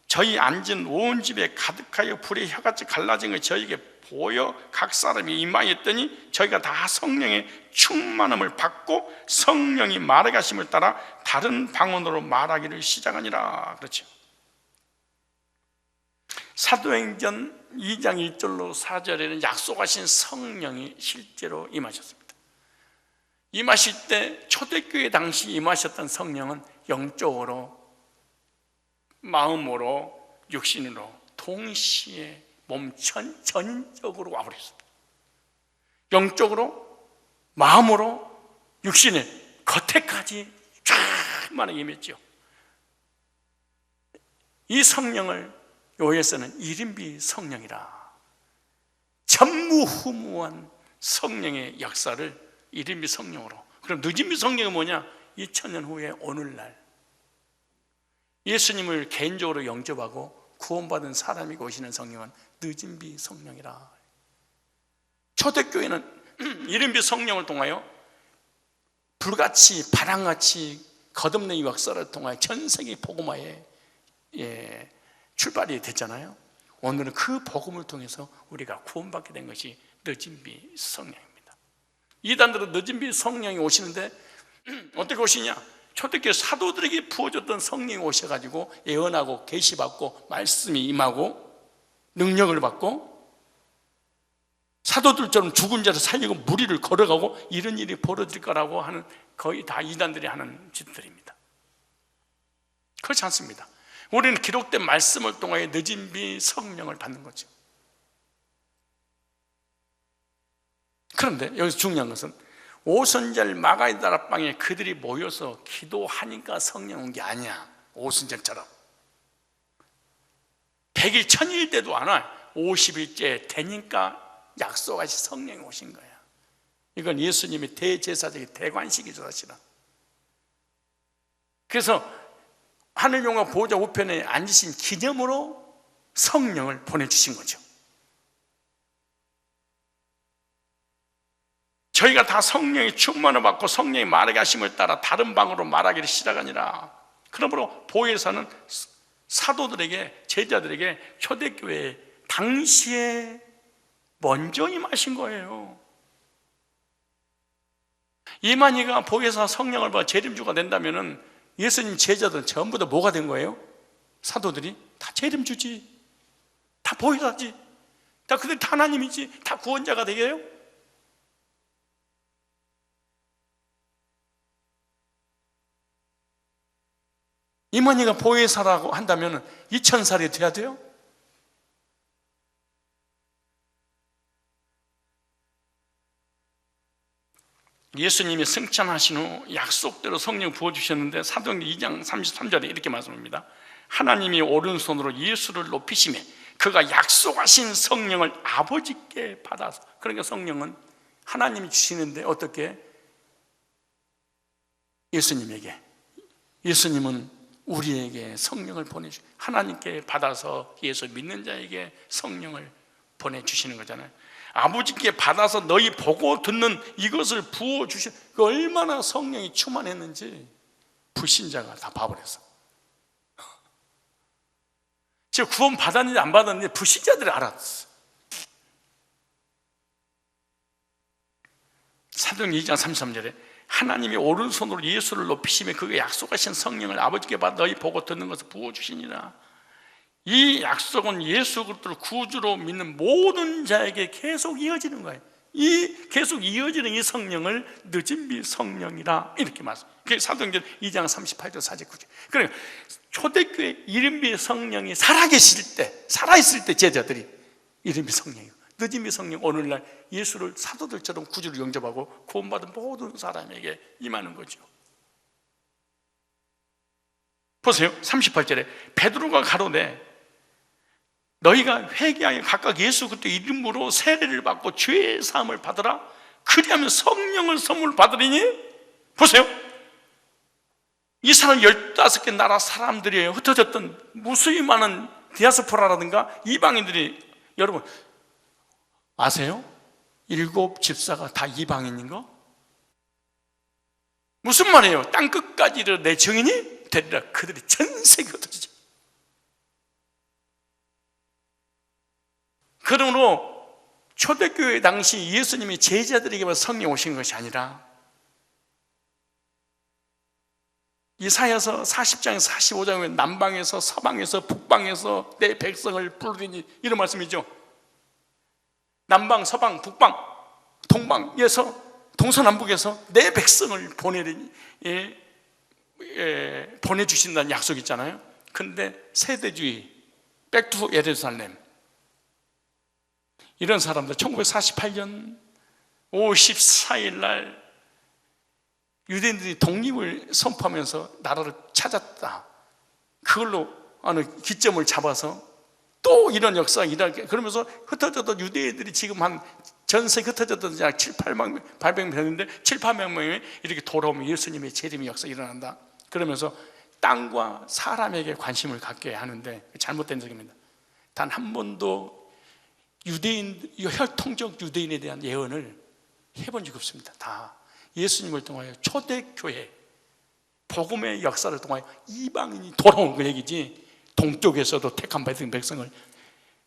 [SPEAKER 1] 저희 앉은 온 집에 가득하여 불의 혀같이 갈라진 것이 저에게 보여 각 사람이 임하였더니 저희가 다 성령의 충만함을 받고 성령이 말하게 하심을 따라 다른 방언으로 말하기를 시작하니라. 그렇죠. 사도행전 2장 1절로 4절에는 약속하신 성령이 실제로 임하셨습니다. 임하실 때 초대교회 당시 임하셨던 성령은 영적으로, 마음으로, 육신으로 동시에 몸 전적으로 와버렸습니다. 영적으로, 마음으로, 육신에 겉에까지 쫙만하게 임했죠. 이 성령을 요에서는 일인비 성령이라, 전무후무한 성령의 역사를 일인비 성령으로. 그럼 늦은비 성령이 뭐냐? 2000년 후에 오늘날 예수님을 개인적으로 영접하고 구원받은 사람이 오시는 성령은 늦은비 성령이라. 초대교회는 이른비 성령을 통하여 불같이 바람같이 거듭내기 역사를 통하여 전 세계 복음화에 출발이 됐잖아요. 오늘은 그 복음을 통해서 우리가 구원받게 된 것이 늦은비 성령입니다. 이단들은 늦은비 성령이 오시는데 어떻게 오시냐? 초대교회 사도들에게 부어줬던 성령이 오셔가지고 예언하고 계시받고 말씀이 임하고 능력을 받고 사도들처럼 죽은 자를 살리고 무리를 걸어가고 이런 일이 벌어질 거라고 하는, 거의 다 이단들이 하는 짓들입니다. 그렇지 않습니다. 우리는 기록된 말씀을 통하여 늦은비 성령을 받는 거죠. 그런데 여기서 중요한 것은 오순절 마가의 다락방에 그들이 모여서 기도하니까 성령 온 게 아니야. 오순절처럼 100일 1000일 때도 안 와. 50일째 되니까 약속하신 성령이 오신 거야. 이건 예수님의 대제사장의 대관식이죠, 사실은. 그래서 하늘 영화 보호자 우편에 앉으신 기념으로 성령을 보내주신 거죠. 저희가 다 성령의 충만을 받고 성령의 말하게 하심을 따라 다른 방으로 말하기를 시작하니라. 그러므로 보혜사는 사도들에게, 제자들에게 초대교회에 당시에 먼저 임하신 거예요. 이만희가 보혜사 성령을 받아 재림주가 된다면은 예수님 제자들은 전부 다 뭐가 된 거예요? 사도들이 다 재림주지, 다 보혜사지, 다 그들 다 하나님이지, 다 구원자가 되게요. 이만희가 보혜사라고 한다면 2000살이 돼야 돼요? 예수님이 승천하신 후 약속대로 성령 부어주셨는데 사도행전 2장 33절에 이렇게 말씀합니다. 하나님이 오른손으로 예수를 높이시매 그가 약속하신 성령을 아버지께 받아서, 그러니까 성령은 하나님이 주시는데 어떻게? 예수님에게, 예수님은 우리에게 성령을 보내주, 하나님께 받아서 예수 믿는 자에게 성령을 보내주시는 거잖아요. 아버지께 받아서 너희 보고 듣는 이것을 부어주신, 그 얼마나 성령이 충만했는지 불신자가 다 봐버렸어. 지금 구원 받았는지 안 받았는지 불신자들이 알았어. 사도행전 2장 33절에 하나님이 오른손으로 예수를 높이시며 그가 약속하신 성령을 아버지께 받아 너희 보고 듣는 것을 부어주시니라. 이 약속은 예수 그리스도를 구주로 믿는 모든 자에게 계속 이어지는 거예요. 이 계속 이어지는 이 성령을 늦은비 성령이라 이렇게 말씀. 그게 사도행전 2장 38절 49절. 그러니까 초대교회 이른비 성령이 살아계실 때, 살아있을 때 제자들이 이른비 성령이고, 늦은비 성령 오늘날 예수를 사도들처럼 구주로 영접하고 구원받은 모든 사람에게 임하는 거죠. 보세요. 38절에 베드로가 가로되 너희가 회개하여 각각 예수 그리스도 이름으로 세례를 받고 죄의 사함을 받으라. 그리하면 성령을 선물 받으리니. 보세요. 이 사람 15개 나라 사람들이에요. 흩어졌던 무수히 많은 디아스포라라든가 이방인들이, 여러분 아세요? 7 집사가 다 이방인인 거? 무슨 말이에요? 땅끝까지 내 증인이 되리라. 그들이 전 세계에 흩어지죠. 그러므로 초대교회 당시 예수님이 제자들에게만 성령 오신 것이 아니라 이사야서 40장에서 45장에 남방에서 서방에서 북방에서 내 백성을 부르리니, 이런 말씀이죠. 남방, 서방, 북방, 동방에서, 동서남북에서 내 백성을 보내리니, 보내주신다는 약속이 있잖아요. 근데 세대주의, 백투 예루살렘, 이런 사람들 1948년 5월 14일 날 유대인들이 독립을 선포하면서 나라를 찾았다. 그걸로 어느 기점을 잡아서 또 이런 역사가 일어나게, 그러면서 흩어졌던 유대인들이 지금 한 전 세계 흩어졌던 약 800명 되는데 7, 800명이 이렇게 돌아오면 예수님의 재림의 역사가 일어난다. 그러면서 땅과 사람에게 관심을 갖게 하는데 잘못된 적입니다. 단 한 번도 유대인, 혈통적 유대인에 대한 예언을 해본 적이 없습니다. 다 예수님을 통하여 초대교회 복음의 역사를 통하여 이방인이 돌아온 그 얘기지, 동쪽에서도 택한 받은 백성을,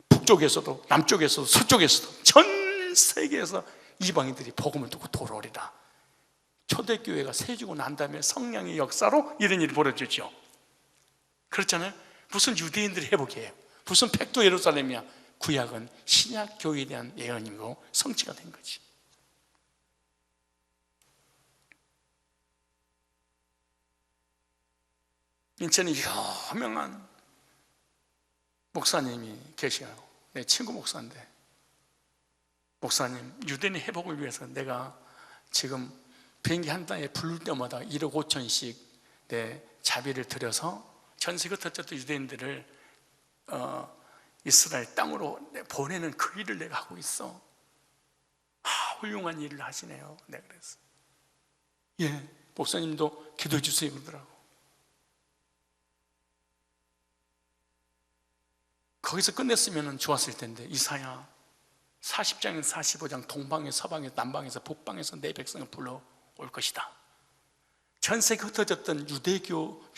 [SPEAKER 1] 북쪽에서도 남쪽에서도 서쪽에서도 전 세계에서 이방인들이 복음을 듣고 돌아오리라. 초대교회가 세지고 난 다음에 성령의 역사로 이런 일이 벌어지죠. 그렇잖아요. 무슨 유대인들이 회복해요, 무슨 백도 예루살렘이야. 구약은 신약 교회에 대한 예언이고 성취가 된 거지. 인천에 유명한 목사님이 계셔요. 내 친구 목사인데 목사님, 유대인의 회복을 위해서 내가 지금 비행기 한 단에 부를 때마다 1억 5천씩 내 자비를 들여서 전 세계 흩어졌던 유대인들을 이스라엘 땅으로 보내는 그 일을 내가 하고 있어. 훌륭한 일을 하시네요. 내가 그랬어. 예, 목사님도 기도해 주세요 그러더라고. 거기서 끝냈으면 좋았을 텐데, 이사야 40장에서 45장 동방에서 서방에서 남방에서 북방에서 내 백성을 불러올 것이다. 전 세계 흩어졌던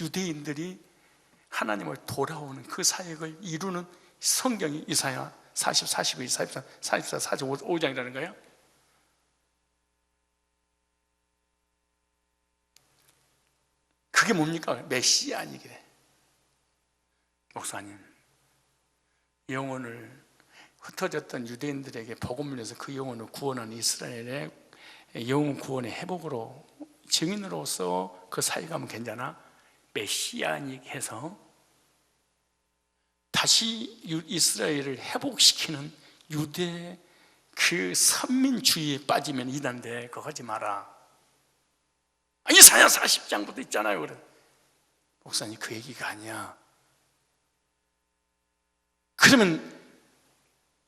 [SPEAKER 1] 유대인들이 하나님을 돌아오는 그 사역을 이루는 성경이 이사야 40, 41, 43, 44, 45장이라는 거예요. 그게 뭡니까? 메시아니기래. 목사님, 영혼을 흩어졌던 유대인들에게 복음을 내서 그 영혼을 구원하는 이스라엘의 영혼 구원의 회복으로 증인으로서 그 사역하면 괜찮아? 메시아닉해서 다시 이스라엘을 회복시키는 유대 그 선민주의에 빠지면 이단데 그거 하지 마라. 이사야 40장부터 있잖아요. 그래. 목사님, 그 얘기가 아니야. 그러면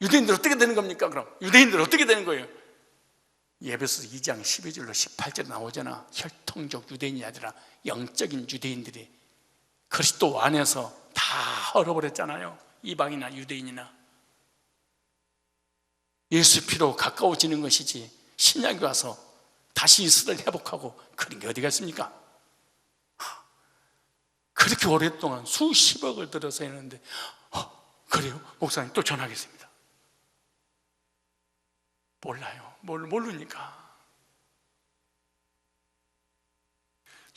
[SPEAKER 1] 유대인들 어떻게 되는 겁니까? 그럼 유대인들 어떻게 되는 거예요? 예배서 2장 12절로 18절 나오잖아. 혈통적 유대인이 아니라 영적인 유대인들이 그리스도 안에서 다 얼어버렸잖아요. 이방이나 유대인이나. 예수 피로 가까워지는 것이지 신약이 와서 다시 이스라엘 회복하고 그런 게 어디가 있습니까? 그렇게 오랫동안 수십억을 들여서 했는데 그래요? 목사님 또 전하겠습니다. 몰라요. 모르니까.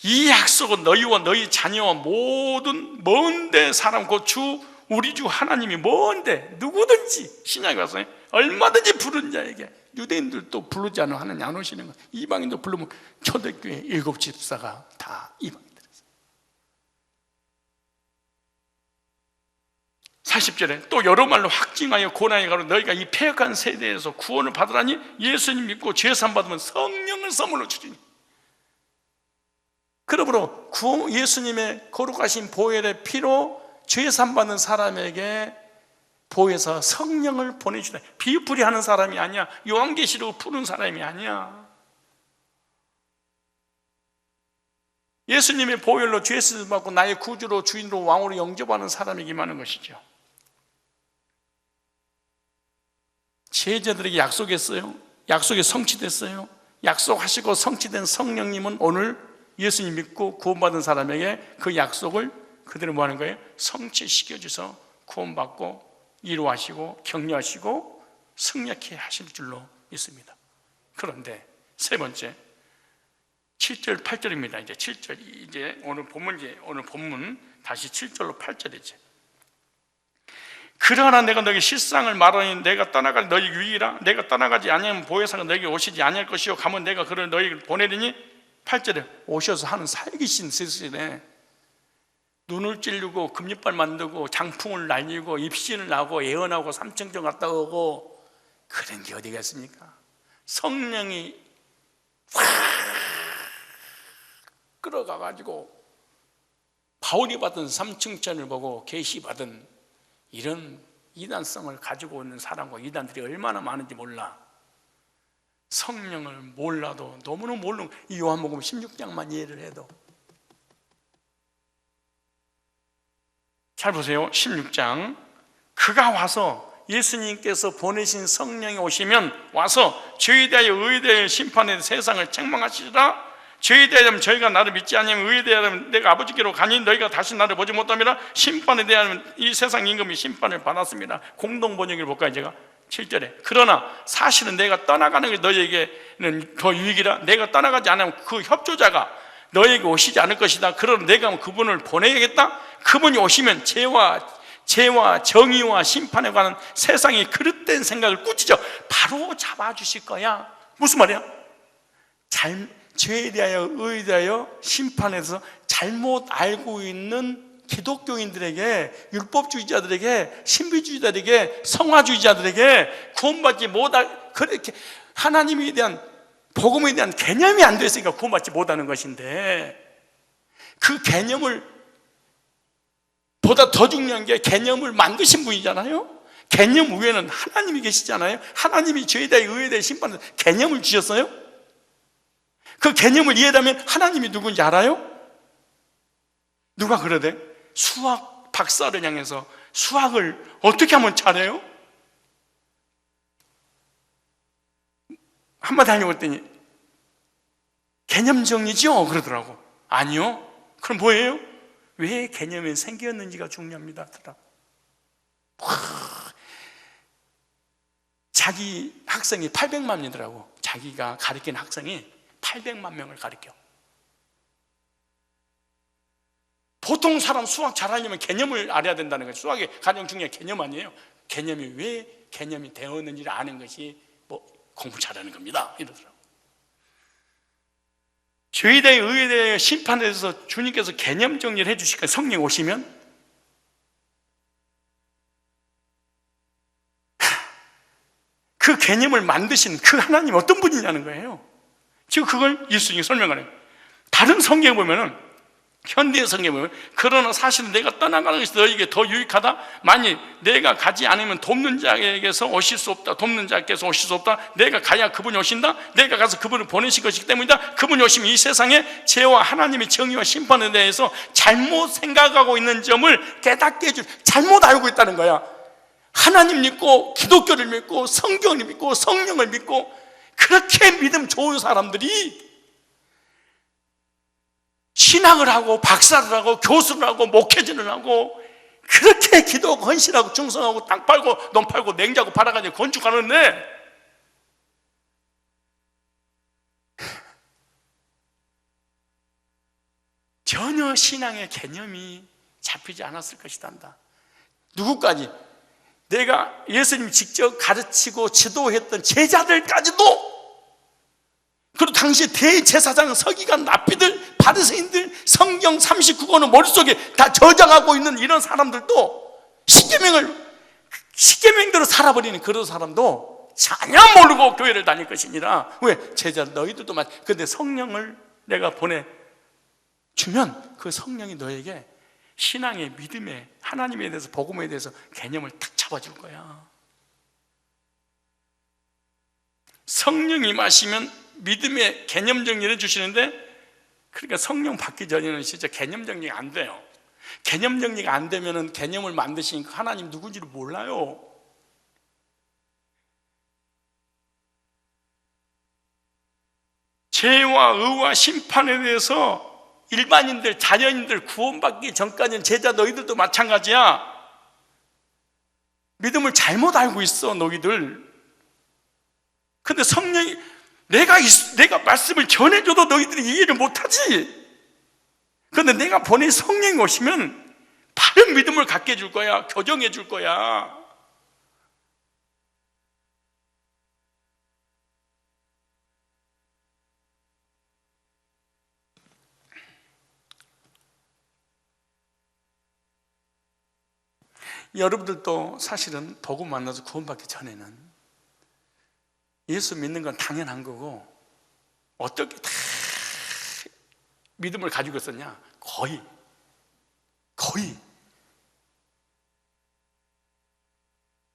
[SPEAKER 1] 이 약속은 너희와 너희 자녀와 모든 먼데 사람 곧 주 우리 주 하나님이 먼데 누구든지 신약에 와서 얼마든지 부른 자에게, 유대인들도 부르지 않으면 하나님 안 오시는 거예요. 이방인도 부르면 초대교회 7 집사가 다 이방인들이었어요. 40절에 또 여러 말로 확증하여 고난에 가로 너희가 이 패역한 세대에서 구원을 받으라니 예수님 믿고 죄산 받으면 성령을 선물로 주시니. 그러므로 예수님의 거룩하신 보혈의 피로 죄산 받는 사람에게 보혜사 성령을 보내주다. 비유풀이 하는 사람이 아니야. 요한계시록 푸는 사람이 아니야. 예수님의 보혈로 죄를 받고 나의 구주로 주인으로 왕으로 영접하는 사람에게만 하는 것이죠. 제자들에게 약속했어요. 약속이 성취됐어요. 약속하시고 성취된 성령님은 오늘 예수님 믿고 구원받은 사람에게 그 약속을 그대로 뭐 하는 거예요? 성취시켜줘서 구원받고 이루하시고 격려하시고 승리케 하실 줄로 믿습니다. 그런데 세 번째 7절 8절입니다. 이제 7절 이제 오늘 본문 다시 7절로 8절이죠. 그러나 내가 너에게 실상을 말하니 내가 떠나갈 너희 유익이라. 내가 떠나가지 아니하면 보혜사가 너에게 오시지 아니할 것이요 가면 내가 그를 너희에게 보내리니. 8절에 오셔서 하는 사역이신 스스로네. 눈을 찔르고 금리빨 만들고 장풍을 날리고 입신을 나고 예언하고 삼청정 갔다 오고 그런 게 어디가 있습니까? 성령이 확 끌어가가지고 바울이 받은 삼층천을 보고 계시받은 이런 이단성을 가지고 있는 사람과 이단들이 얼마나 많은지 몰라. 성령을 몰라도 너무너무 모르는, 이 요한복음 16장만 이해를 해도. 잘 보세요. 16장. 그가 와서 예수님께서 보내신 성령이 오시면 와서 죄에 대하여 의에 대하여 심판에 세상을 책망하시리라. 죄에 대하여 저희가 나를 믿지 않으면 의에 대하여 내가 아버지께로 가니 너희가 다시 나를 보지 못함이라. 심판에 대하여 이 세상 임금이 심판을 받았습니다. 공동번역을 볼까요? 제가 7절에 그러나 사실은 내가 떠나가는 게 너희에게는 더 유익이라. 내가 떠나가지 않으면 그 협조자가 너희에게 오시지 않을 것이다. 그러나 내가 그분을 보내야겠다. 그분이 오시면 죄와 정의와 심판에 관한 세상의 그릇된 생각을 꾸짖어 바로 잡아주실 거야. 무슨 말이야? 죄에 대하여 의에 대하여 심판에서 잘못 알고 있는 기독교인들에게, 율법주의자들에게, 신비주의자들에게, 성화주의자들에게 구원받지 못할, 그렇게 하나님에 대한, 복음에 대한 개념이 안 됐으니까 구원받지 못하는 것인데, 그 개념을 보다 더 중요한 게 개념을 만드신 분이잖아요. 개념 위에는 하나님이 계시잖아요. 하나님이 죄에 대해 의에 대해 심판을 개념을 주셨어요. 그 개념을 이해하면 하나님이 누군지 알아요? 누가 그러대? 수학 박사를 향해서 수학을 어떻게 하면 잘해요? 한마디 하려고 했더니 개념 정리죠? 그러더라고. 아니요. 그럼 뭐예요? 왜 개념이 생겼는지가 중요합니다. 자기 학생이 800만 명이더라고. 자기가 가르친 학생이 800만 명을 가르쳐. 보통 사람 수학 잘하려면 개념을 알아야 된다는 거예요. 수학의 가장 중요한 개념 아니에요. 개념이 왜 개념이 되었는지를 아는 것이 공부 잘하는 겁니다. 이러더라고. 죄에 대해 의에 대해 심판에 대해서 주님께서 개념 정리를 해주실 거예요. 성령 오시면. 그 개념을 만드신 그 하나님 어떤 분이냐는 거예요. 지금 그걸 예수님이 설명하는 거예요. 다른 성경에 보면은, 현대의 성경에 보면, 그러나 사실은 내가 떠나가는 것이 너에게 더 유익하다. 만일 내가 가지 않으면 돕는 자에게서 오실 수 없다. 돕는 자께서 오실 수 없다. 내가 가야 그분이 오신다. 내가 가서 그분을 보내실 것이기 때문이다. 그분이 오시면 이 세상에 죄와 하나님의 정의와 심판에 대해서 잘못 생각하고 있는 점을 깨닫게 해줄, 잘못 알고 있다는 거야. 하나님 믿고 기독교를 믿고 성경을 믿고 성령을 믿고 그렇게 믿음 좋은 사람들이 신학을 하고 박사를 하고 교수를 하고 목회자를 하고 그렇게 기도하고 헌신하고 충성하고 땅 팔고 논 팔고 냉자고 팔아가지고 건축하는데 전혀 신앙의 개념이 잡히지 않았을 것이단다. 누구까지? 내가 예수님이 직접 가르치고 지도했던 제자들까지도, 그리고 당시 대제사장, 서기관, 랍비들, 바리새인들, 성경 39권을 머릿속에 다 저장하고 있는 이런 사람들도 십계명대로 살아버리는 그런 사람도 전혀 모르고 교회를 다닐 것이니라. 왜? 제자 너희들도 근데 성령을 내가 보내주면 그 성령이 너에게 신앙의 믿음에, 하나님에 대해서, 복음에 대해서 개념을 탁 잡아줄 거야. 성령이 임하시면 믿음의 개념 정리를 해주시는데, 그러니까 성령 받기 전에는 진짜 개념 정리가 안 돼요. 개념 정리가 안 되면은 개념을 만드시니까 하나님 누군지를 몰라요. 죄와 의와 심판에 대해서 일반인들, 자연인들 구원받기 전까지는 제자 너희들도 마찬가지야. 믿음을 잘못 알고 있어, 너희들. 근데 성령이 내가 말씀을 전해줘도 너희들이 이해를 못하지. 그런데 내가 보낸 성령이 오시면 바른 믿음을 갖게 해줄 거야. 교정해 줄 거야. 여러분들도 사실은 복음 만나서 구원받기 전에는 예수 믿는 건 당연한 거고, 어떻게 다 믿음을 가지고 있었냐? 거의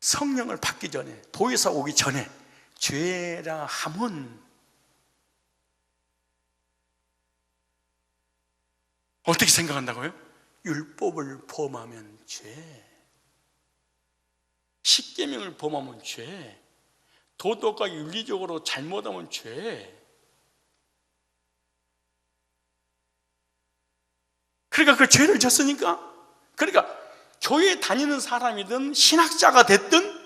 [SPEAKER 1] 성령을 받기 전에, 보혜사 오기 전에 죄라 함은 어떻게 생각한다고요? 율법을 범하면 죄, 십계명을 범하면 죄, 도덕과 윤리적으로 잘못하면 죄. 그러니까 그 죄를 졌으니까, 그러니까 교회에 다니는 사람이든 신학자가 됐든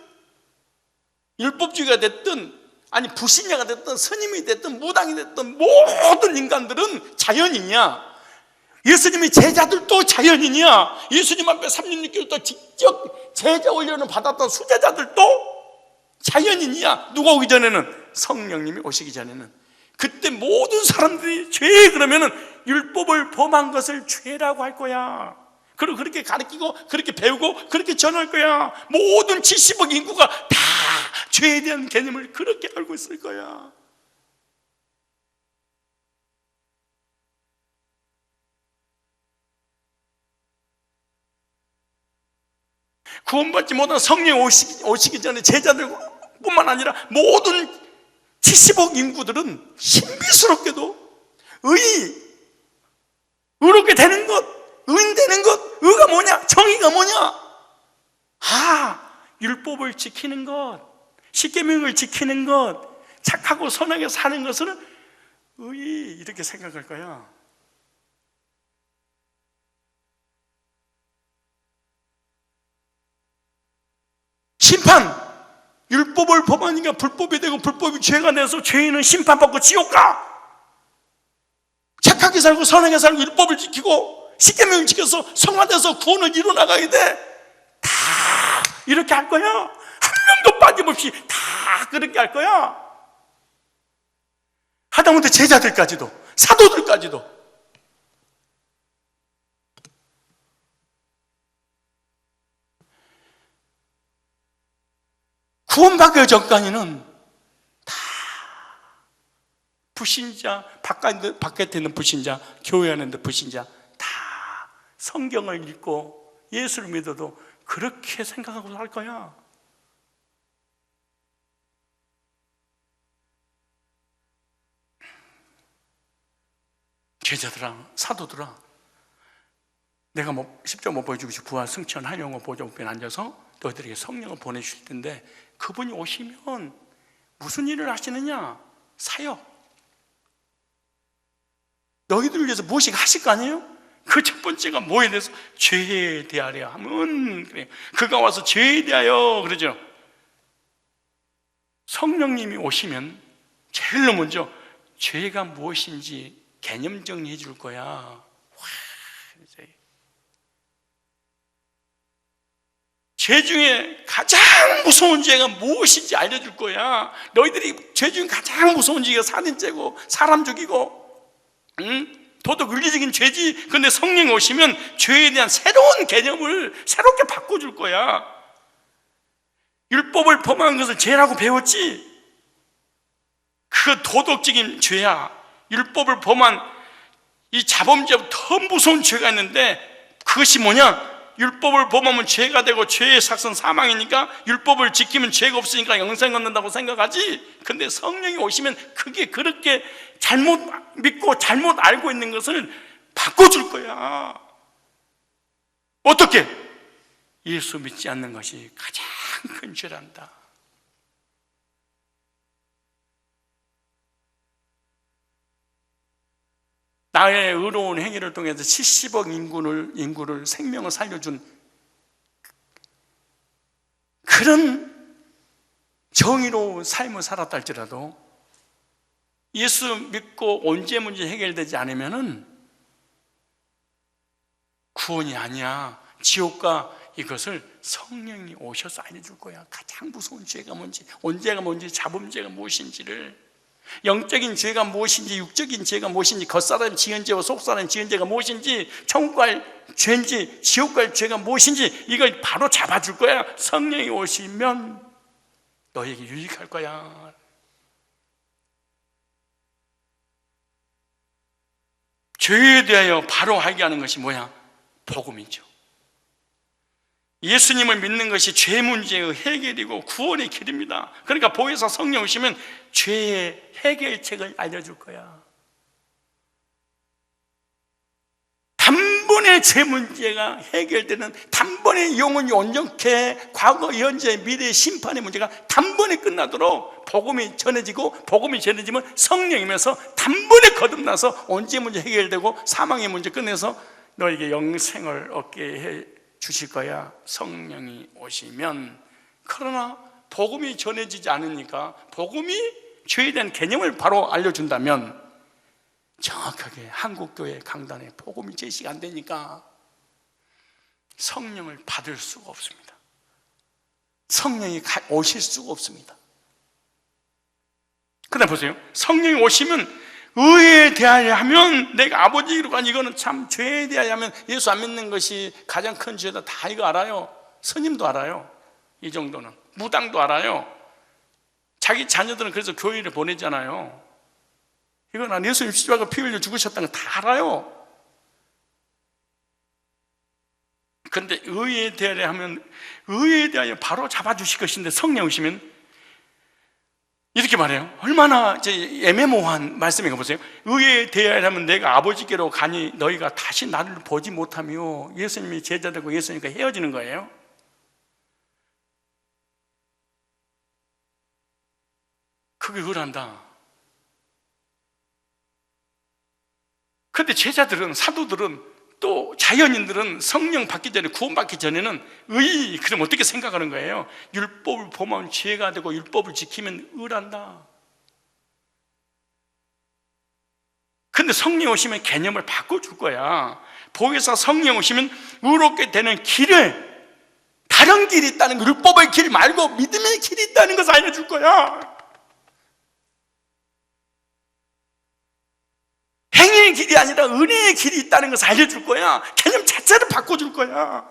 [SPEAKER 1] 율법주의가 됐든 아니 불신자가 됐든 스님이 됐든 무당이 됐든 모든 인간들은 자연인이야. 예수님의 제자들도 자연인이야. 예수님 앞에 3년 6개월 또 직접 제자 훈련을 받았던 수제자들도 자연인이야. 누가 오기 전에는? 성령님이 오시기 전에는. 그때 모든 사람들이 죄, 그러면은 율법을 범한 것을 죄라고 할 거야. 그리고 그렇게 가르치고 그렇게 배우고 그렇게 전할 거야. 모든 70억 인구가 다 죄에 대한 개념을 그렇게 알고 있을 거야. 구원받지 못한 성령 오시기 전에 제자들뿐만 아니라 모든 70억 인구들은 신비스럽게도 의롭게 되는 것, 의인 되는 것, 의가 뭐냐? 정의가 뭐냐? 율법을 지키는 것, 십계명을 지키는 것, 착하고 선하게 사는 것은 의, 이렇게 생각할 거야. 심판, 율법을 범하니까 불법이 되고 불법이 죄가 돼서 죄인은 심판받고 지옥 가. 착하게 살고 선하게 살고 율법을 지키고 십계명을 지켜서 성화돼서 구원을 이루어나가야 돼. 다 이렇게 할 거야. 한 명도 빠짐없이 다 그렇게 할 거야. 하다못해 제자들까지도, 사도들까지도. 구원받기 전까지는 다 불신자, 바깥에 있는 불신자, 교회 안에 있는 불신자 다 성경을 읽고 예수를 믿어도 그렇게 생각하고 살 거야. 제자들아, 사도들아, 내가 십자 못 보여주고 부활 승천 한영호 보좌우편에 앉아서 너희들에게 성령을 보내주실 텐데 그분이 오시면 무슨 일을 하시느냐? 사역. 너희들을 위해서 무엇이 하실 거 아니에요? 그 첫 번째가 뭐에 대해서? 죄에 대하려 하면 그래요. 그가 와서 죄에 대하여 그러죠. 성령님이 오시면 제일 먼저 죄가 무엇인지 개념 정리해 줄 거야. 죄 중에 가장 무서운 죄가 무엇인지 알려줄 거야. 너희들이 죄 중에 가장 무서운 죄가 살인죄고 사람 죽이고 도덕 윤리적인 죄지. 근데 성령이 오시면 죄에 대한 새로운 개념을 새롭게 바꿔줄 거야. 율법을 범한 것을 죄라고 배웠지. 그 도덕적인 죄야. 율법을 범한 이 자범죄보다 더 무서운 죄가 있는데 그것이 뭐냐? 율법을 범하면 죄가 되고 죄의 삭은 사망이니까 율법을 지키면 죄가 없으니까 영생 얻는다고 생각하지. 근데 성령이 오시면 그게 그렇게 잘못 믿고 잘못 알고 있는 것을 바꿔줄 거야. 어떻게? 예수 믿지 않는 것이 가장 큰 죄란다. 나의 의로운 행위를 통해서 70억 인구를 생명을 살려준 그런 정의로운 삶을 살았다 할지라도 예수 믿고 언제 문제 해결되지 않으면은 구원이 아니야. 지옥과 이것을 성령이 오셔서 알려줄 거야. 가장 무서운 죄가 뭔지, 언제가 뭔지, 자범죄가 무엇인지를, 영적인 죄가 무엇인지, 육적인 죄가 무엇인지, 겉사람 지은 죄와 속사람 지은 죄가 무엇인지, 천국 갈 죄인지 지옥 갈 죄가 무엇인지 이걸 바로 잡아줄 거야. 성령이 오시면 너에게 유익할 거야. 죄에 대하여 바로 알게 하는 것이 뭐야? 복음이죠. 예수님을 믿는 것이 죄 문제의 해결이고 구원의 길입니다. 그러니까 보혜사 성령 오시면 죄의 해결책을 알려줄 거야. 단번에 죄 문제가 해결되는, 단번에 영혼이 온전케 과거, 현재, 미래의 심판의 문제가 단번에 끝나도록 복음이 전해지고, 복음이 전해지면 성령이면서 단번에 거듭나서 언제 문제 해결되고 사망의 문제 끝내서 너에게 영생을 얻게 해 주실 거야. 성령이 오시면. 그러나 복음이 전해지지 않으니까, 복음이 죄에 대한 개념을 바로 알려준다면 정확하게 한국교회 강단에 복음이 제시가 안 되니까 성령을 받을 수가 없습니다. 성령이 오실 수가 없습니다. 그다음 보세요. 성령이 오시면 의에 대하여 하면 내가 아버지로 간 이거는 참 죄에 대하여 하면 예수 안 믿는 것이 가장 큰 죄다. 다 이거 알아요. 스님도 알아요. 이 정도는. 무당도 알아요. 자기 자녀들은 그래서 교회를 보내잖아요. 이건 예수님 십자가 피 흘려 죽으셨다는 거 다 알아요. 그런데 의에 대하여 하면 의에 대하여 바로 잡아주실 것인데 성령 오시면 이렇게 말해요. 얼마나 애매모호한 말씀인가 보세요. 의에 대하여 하면 내가 아버지께로 가니 너희가 다시 나를 보지 못하며 예수님이 제자되고 예수님과 헤어지는 거예요. 그게 의란다. 그런데 제자들은, 사도들은, 또 자연인들은 성령 받기 전에, 구원받기 전에는 그럼 어떻게 생각하는 거예요? 율법을 범하면 죄가 되고 율법을 지키면 의란다. 근데 성령 오시면 개념을 바꿔줄 거야. 복에서 성령 오시면 의롭게 되는 길을, 다른 길이 있다는 거, 율법의 길 말고 믿음의 길이 있다는 것을 알려줄 거야. 행위의 길이 아니라 은혜의 길이 있다는 것을 알려줄 거야. 개념 자체를 바꿔줄 거야.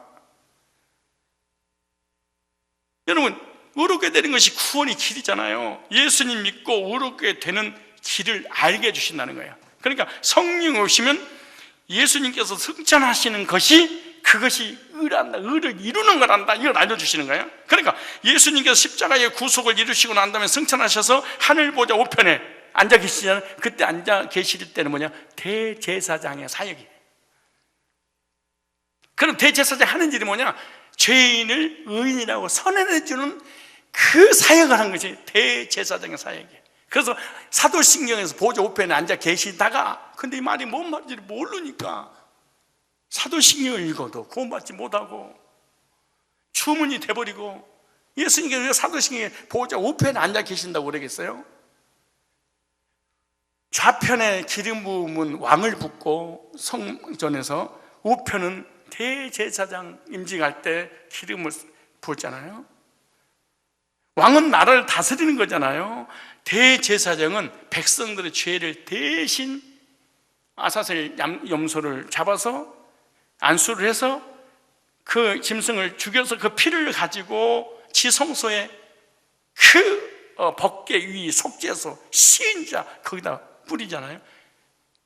[SPEAKER 1] 여러분, 의롭게 되는 것이 구원의 길이잖아요. 예수님 믿고 의롭게 되는 길을 알게 해주신다는 거예요. 그러니까 성령 오시면 예수님께서 승천하시는 것이, 그것이 의란다, 의를 이루는 거란다, 이걸 알려주시는 거예요. 그러니까 예수님께서 십자가의 구속을 이루시고 난 다음에 승천하셔서 하늘 보좌 우편에 앉아 계시잖아요. 그때 앉아 계실 때는 뭐냐? 대제사장의 사역이에요. 그럼 대제사장 하는 일이 뭐냐? 죄인을 의인이라고 선언해주는 그 사역을 하는 것이 대제사장의 사역이에요. 그래서 사도신경에서 보좌 우편에 앉아 계시다가, 근데 이 말이 뭔 말인지 모르니까 사도신경을 읽어도 구원받지 못하고 주문이 돼버리고, 예수님께서 사도신경에 보좌 우편에 앉아 계신다고 그러겠어요? 좌편에 기름 부음은 왕을 붓고 성전에서, 우편은 대제사장 임직할 때 기름을 부었잖아요. 왕은 나라를 다스리는 거잖아요. 대제사장은 백성들의 죄를 대신 아사셀 염소를 잡아서 안수를 해서 그 짐승을 죽여서 그 피를 가지고 지성소에 그 법궤 위 속죄소 시인자 거기다 뿌리잖아요.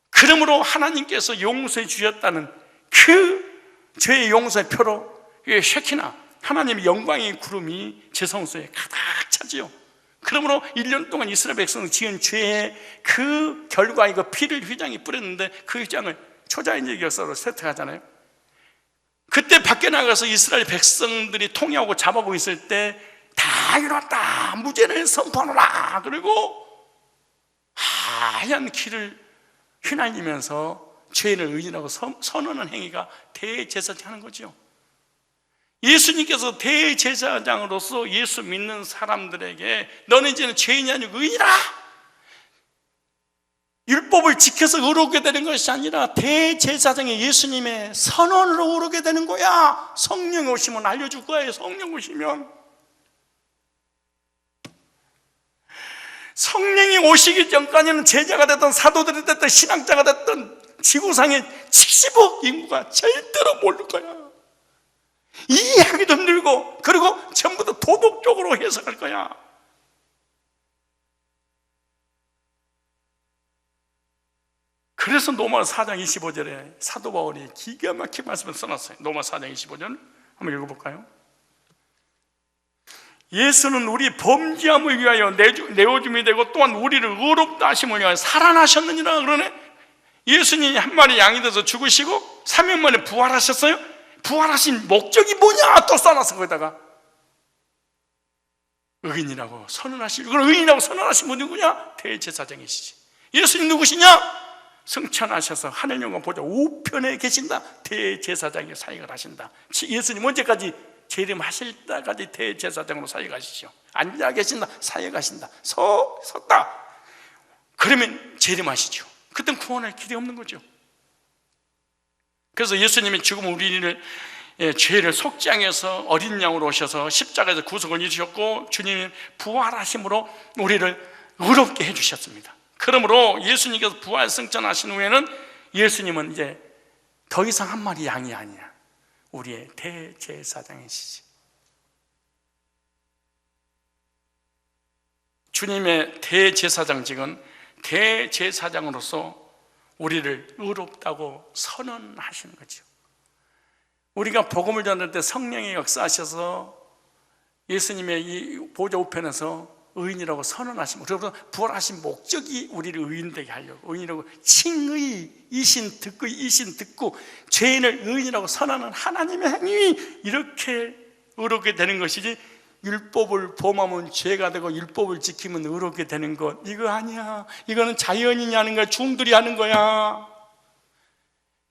[SPEAKER 1] 그러므로 하나님께서 용서해 주셨다는 그 죄의 용서의 표로 쉐키나, 하나님의 영광의 구름이 제성소에 가득 차지요. 그러므로 1년 동안 이스라엘 백성이 지은 죄의 그 결과의 그 피를 휘장이 뿌렸는데, 그 휘장을 초자연적 역사로 세탁하잖아요. 그때 밖에 나가서 이스라엘 백성들이 통역하고 잡아오고 있을 때 다 이뤘다, 무죄를 선포하노라, 그리고 하얀 길을 휘날리면서 죄인을 의인하고 선언하는 행위가 대제사장이 하는 거죠. 예수님께서 대제사장으로서 예수 믿는 사람들에게 너는 이제는 죄인이 아니고 의인이라, 율법을 지켜서 의롭게 되는 것이 아니라 대제사장의 예수님의 선언으로 의롭게 되는 거야. 성령 오시면 알려줄 거예요. 성령 오시면. 성령이 오시기 전까지는 제자가 됐든 사도들이 됐든 신학자가 됐든 지구상의 70억 인구가 절대로 모를 거야. 이해하기도 힘들고, 그리고 전부 다 도덕적으로 해석할 거야. 그래서 로마 4장 25절에 사도 바울이 기가 막힌 말씀을 써놨어요. 로마 4장 25절 한번 읽어볼까요? 예수는 우리 범죄함을 위하여 내어줌이 되고 또한 우리를 의롭다 하심을 위하여 살아나셨느니라 그러네. 예수님이 한 마리 양이 돼서 죽으시고 3일 만에 부활하셨어요. 부활하신 목적이 뭐냐? 또 써놨어. 거기다가 의인이라고 선언하시고, 그럼 의인이라고 선언하신 분이 누구냐? 대제사장이시지. 예수님 누구시냐? 승천하셔서 하늘 영광 보좌 우편에 계신다. 대제사장의 사역을 하신다. 예수님 언제까지? 재림하실 때까지 대제사장으로 사역하시죠. 앉아 계신다, 사역하신다, 섰다, 그러면 재림하시죠. 그땐 구원할 길이 없는 거죠. 그래서 예수님이 지금 우리를 죄를 속죄하셔서 어린 양으로 오셔서 십자가에서 구속을 이루셨고, 주님이 부활하심으로 우리를 의롭게 해주셨습니다. 그러므로 예수님께서 부활 승천하신 후에는 예수님은 이제 더 이상 한 마리 양이 아니야. 우리의 대제사장이시지. 주님의 대제사장직은 대제사장으로서 우리를 의롭다고 선언하시는 거죠. 우리가 복음을 전할 때 성령이 역사하셔서 예수님의 이 보좌 우편에서 의인이라고 선언하시면, 그러므로 부활하신 목적이 우리를 의인되게 하려고, 의인이라고 칭의, 이신 듣고, 이신 듣고 죄인을 의인이라고 선언하는 하나님의 행위, 이렇게 의롭게 되는 것이지, 율법을 범하면 죄가 되고 율법을 지키면 의롭게 되는 것, 이거 아니야. 이거는 자연인이 하는 거야. 중들이 하는 거야.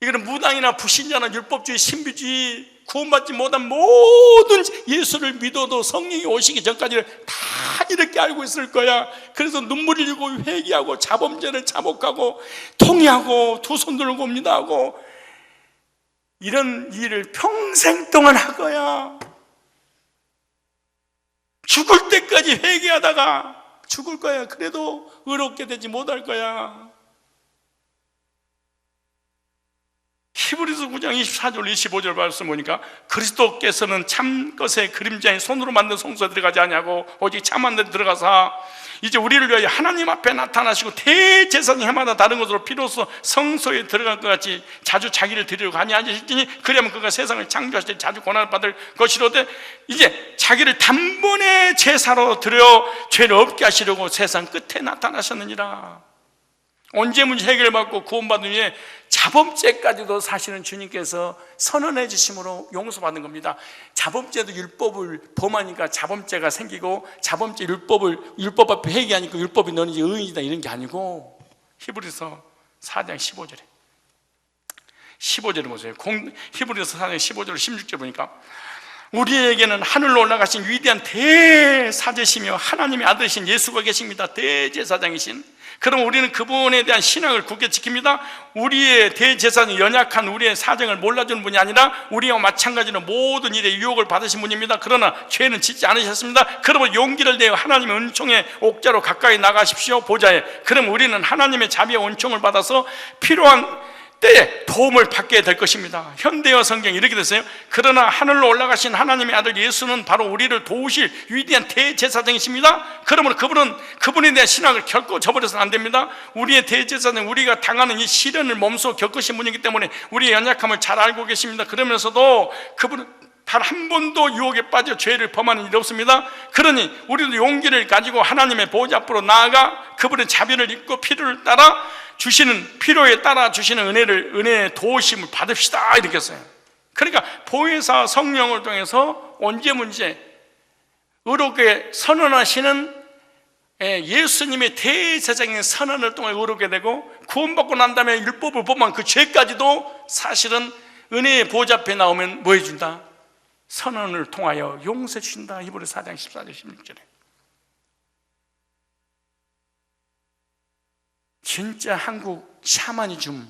[SPEAKER 1] 이거는 무당이나 불신자나 율법주의, 신비주의, 구원받지 못한 모든 예수를 믿어도 성령이 오시기 전까지는 다 이렇게 알고 있을 거야. 그래서 눈물 흘리고 회개하고 자범죄를 자복하고 통회하고 두 손 들고 옵니다하고 이런 일을 평생 동안 할 거야. 죽을 때까지 회개하다가 죽을 거야. 그래도 의롭게 되지 못할 거야. 히브리서 9장 24절 25절 말씀 보니까 그리스도께서는 참 것의 그림자인 손으로 만든 성소에 들어가지 아니하고 오직 참한 데 들어가사 이제 우리를 위하여 하나님 앞에 나타나시고 대제사장이 해마다 다른 것으로 피로써 성소에 들어갈 것 같이 자주 자기를 드리려고 하니 앉으실지니 그리하면 그가 세상을 창조하실 때 자주 고난을 받을 것이로되 이제 자기를 단번에 제사로 드려 죄를 없게 하시려고 세상 끝에 나타나셨느니라. 언제 문제 해결받고 구원받은 후에 자범죄까지도 사실은 주님께서 선언해 주심으로 용서받는 겁니다. 자범죄도 율법을 범하니까 자범죄가 생기고 자범죄 율법 앞에 회개하니까 율법이 너는 이제 의인이다 이런 게 아니고 히브리서 4장 15절에 보세요. 히브리서 4장 15절 16절 보니까 우리에게는 하늘로 올라가신 위대한 대사제시며 하나님의 아들이신 예수가 계십니다. 대제사장이신. 그럼 우리는 그분에 대한 신앙을 굳게 지킵니다. 우리의 대제사장이 연약한 우리의 사정을 몰라주는 분이 아니라 우리와 마찬가지로 모든 일에 유혹을 받으신 분입니다. 그러나 죄는 짓지 않으셨습니다. 그러면 용기를 내어 하나님의 은총의 옥자로 가까이 나가십시오. 보좌에. 그럼 우리는 하나님의 자비와 은총을 받아서 필요한 때에 도움을 받게 될 것입니다. 현대어 성경이 이렇게 됐어요. 그러나 하늘로 올라가신 하나님의 아들 예수는 바로 우리를 도우실 위대한 대제사장이십니다. 그러므로 그분에 대한 신앙을 결코 저버려서는 안 됩니다. 우리의 대제사장은 우리가 당하는 이 시련을 몸소 겪으신 분이기 때문에 우리의 연약함을 잘 알고 계십니다. 그러면서도 그분은 단 한 번도 유혹에 빠져 죄를 범하는 일이 없습니다. 그러니 우리도 용기를 가지고 하나님의 보좌 앞으로 나아가 그분의 자비를 입고 필요를 따라 주시는 필요에 따라 주시는 은혜의 도우심을 받읍시다 이렇게 했어요. 그러니까 보혜사 성령을 통해서 언제 문제 의롭게 선언하시는 예수님의 대제사장의 선언을 통해 의롭게 되고 구원받고 난 다음에 율법을 범한 그 죄까지도 사실은 은혜의 보좌 앞에 나오면 뭐 해준다? 선언을 통하여 용서해 주신다. 히브리서 4장 14절 16절에 진짜 한국 샤머니즘,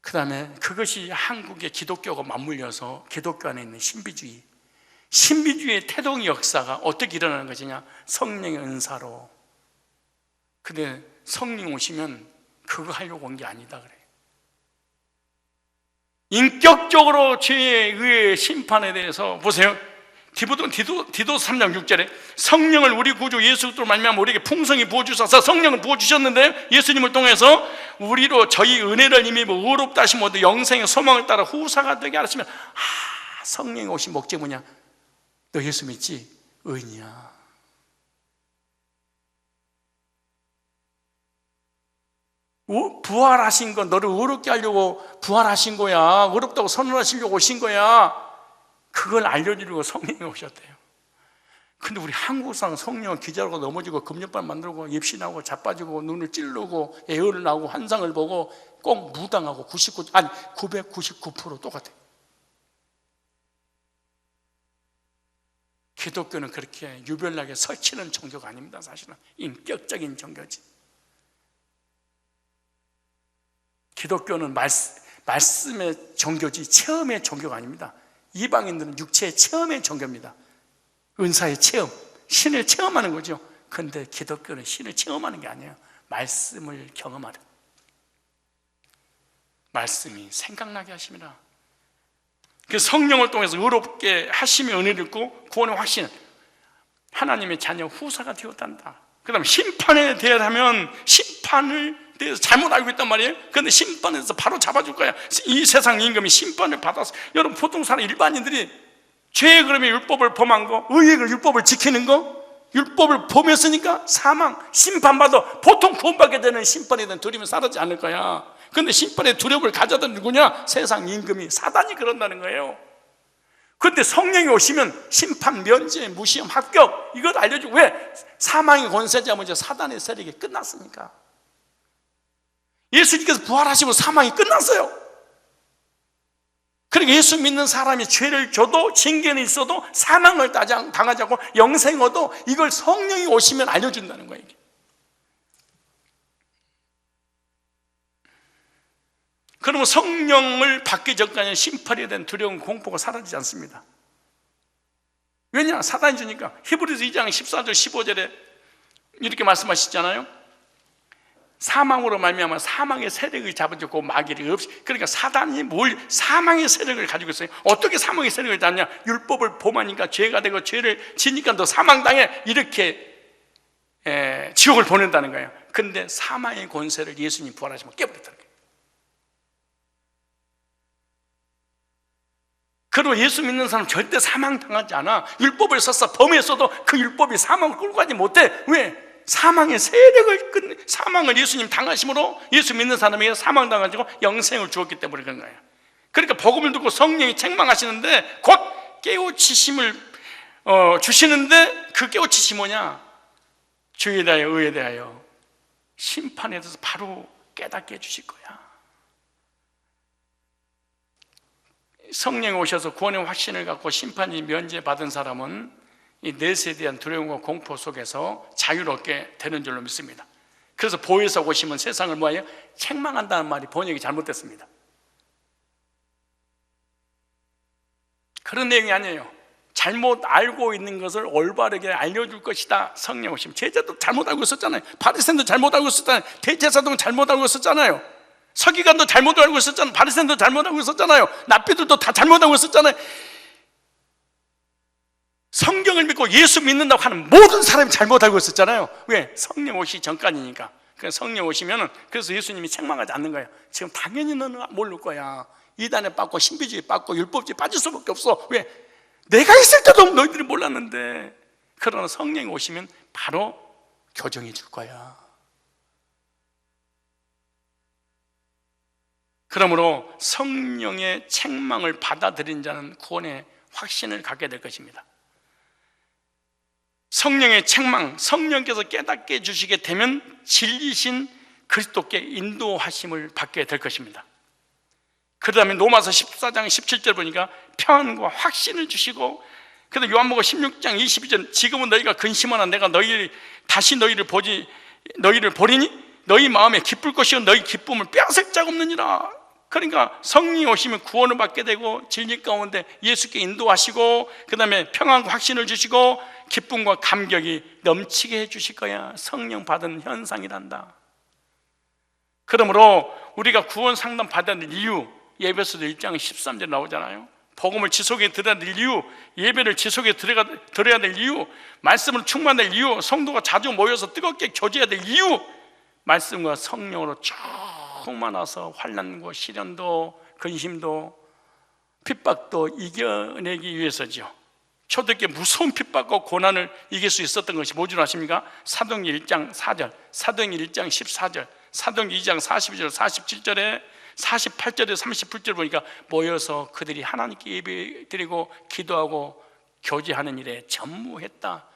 [SPEAKER 1] 그 다음에 그것이 한국의 기독교가 맞물려서 기독교 안에 있는 신비주의의 태동의 역사가 어떻게 일어나는 것이냐? 성령의 은사로. 근데 성령 오시면 그거 하려고 온 게 아니다 그래. 인격적으로 죄에 의해 심판에 대해서 보세요. 디도서 3장 6절에 성령을 우리 구주 예수 그리스도로 말미암아 우리에게 풍성히 부어주셔서 성령을 부어주셨는데 예수님을 통해서 우리로 저희 은혜를 힘입어 의롭다 하신 모두 영생의 소망을 따라 후사가 되게 하시면 성령이 오신 목적이 뭐냐? 너 예수 믿지? 의인이야. 부활하신 건 너를 의롭게 하려고 부활하신 거야. 의롭다고 선언하시려고 오신 거야. 그걸 알려주려고 성령이 오셨대요. 근데 우리 한국상 성령을 기절하고 넘어지고 금연발 만들고 입신하고 자빠지고 눈을 찌르고 애를 나오고 환상을 보고 꼭 무당하고 999% 똑같아요. 기독교는 그렇게 유별나게 설치는 종교가 아닙니다. 사실은 인격적인 종교지. 기독교는 말씀의 종교지 체험의 종교가 아닙니다. 이방인들은 육체의 체험의 종교입니다. 은사의 체험, 신을 체험하는 거죠. 그런데 기독교는 신을 체험하는 게 아니에요. 말씀을 경험하라. 말씀이 생각나게 하심이라. 그 성령을 통해서 의롭게 하심의 은혜를 입고 구원의 확신, 하나님의 자녀 후사가 되었단다. 그 다음에 심판에 대하면 심판을 대해서 잘못 알고 있단 말이에요. 그런데 심판에서 바로 잡아줄 거야. 이 세상 임금이 심판을 받아서, 여러분 보통 사람 일반인들이 죄의 그러면 율법을 범한 거, 의의 율법을 지키는 거, 율법을 범했으니까 사망, 심판받아. 보통 구원받게 되는 심판에 대한 두려움이 사라지지 않을 거야. 그런데 심판의 두려움을 가져다 누구냐? 세상 임금이, 사단이 그런다는 거예요. 그런데 성령이 오시면 심판, 면제, 무시험, 합격, 이걸 알려주고. 왜? 사망의 권세자 먼저 사단의 세력이 끝났으니까. 예수님께서 부활하시고 사망이 끝났어요. 그러니까 예수 믿는 사람이 죄를 져도, 징계는 있어도 사망을 당하지 않고 영생 얻어, 이걸 성령이 오시면 알려준다는 거예요. 그러면 성령을 받기 전까지는 심판에 대한 두려움, 공포가 사라지지 않습니다. 왜냐? 사단이 주니까. 히브리서 2장 14절 15절에 이렇게 말씀하시잖아요. 사망으로 말미암아 사망의 세력을 잡아주고 마귀를 없이. 그러니까 사단이 사망의 세력을 가지고 있어요. 어떻게 사망의 세력을 잡냐? 율법을 범하니까 죄가 되고 죄를 지니까 너 사망당해, 이렇게 지옥을 보낸다는 거예요. 그런데 사망의 권세를 예수님 부활하시면 깨버렸다는 거예요. 그리고 예수 믿는 사람 절대 사망당하지 않아. 율법을 써서 범했어도 그 율법이 사망을 끌고 가지 못해. 왜? 사망의 세력을 사망을 예수님 당하심으로 예수 믿는 사람에게 사망당하시고 영생을 주었기 때문에 그런 거예요. 그러니까 복음을 듣고 성령이 책망하시는데 곧 깨우치심을 주시는데, 그 깨우치심이 뭐냐? 주에 대하여 의에 대하여 심판에 대해서 바로 깨닫게 해주실 거야. 성령이 오셔서 구원의 확신을 갖고 심판이 면제받은 사람은 이 넷에 대한 두려움과 공포 속에서 자유롭게 되는 줄로 믿습니다. 그래서 보혜사 오시면 세상을 뭐예요? 책망한다는 말이 번역이 잘못됐습니다. 그런 내용이 아니에요. 잘못 알고 있는 것을 올바르게 알려줄 것이다. 성령 오시면. 제자도 잘못 알고 있었잖아요. 바리새인도 잘못 알고 있었잖아요. 대제사장도 잘못 알고 있었잖아요. 서기관도 잘못 알고 있었잖아요. 바리새인도 잘못 알고 있었잖아요. 납비들도 다 잘못 알고 있었잖아요. 성경을 믿고 예수 믿는다고 하는 모든 사람이 잘못 알고 있었잖아요. 왜? 성령 오시기 전까지니까. 성령 오시면은, 그래서 예수님이 책망하지 않는 거예요. 지금 당연히 너는 모를 거야. 이단에 빠고 신비주의에 빠고 율법주의에 빠질 수밖에 없어. 왜? 내가 있을 때도 너희들이 몰랐는데. 그러나 성령이 오시면 바로 교정해 줄 거야. 그러므로 성령의 책망을 받아들인 자는 구원의 확신을 갖게 될 것입니다. 성령의 책망, 성령께서 깨닫게 해주시게 되면 진리신 그리스도께 인도하심을 받게 될 것입니다. 그 다음에 로마서 14장 17절 보니까 평안과 확신을 주시고, 그 다음에 요한복음 16장 22절 지금은 너희가 근심하나 내가 다시 너희를 보리니 너희 마음에 기쁠 것이요 너희 기쁨을 빼앗을 자가 없느니라. 그러니까 성령이 오시면 구원을 받게 되고 진리 가운데 예수께 인도하시고, 그 다음에 평안과 확신을 주시고 기쁨과 감격이 넘치게 해주실 거야. 성령 받은 현상이란다. 그러므로 우리가 구원 상담 받아야 될 이유, 예배서도 1장 13절 나오잖아요. 복음을 지속해 드려야 될 이유, 예배를 지속해 드려야 될 이유, 말씀을 충만할 이유, 성도가 자주 모여서 뜨겁게 교제해야 될 이유, 말씀과 성령으로 충만해서 환난과 시련도 근심도 핍박도 이겨내기 위해서죠. 초대교회 무서운 핍박과 고난을 이길 수 있었던 것이 뭔지 아십니까? 사도행전 1장 4절, 사도행전 1장 14절, 사도행전 2장 42절, 47절에 48절에 37절 보니까 모여서 그들이 하나님께 예배드리고 기도하고 교제하는 일에 전무했다.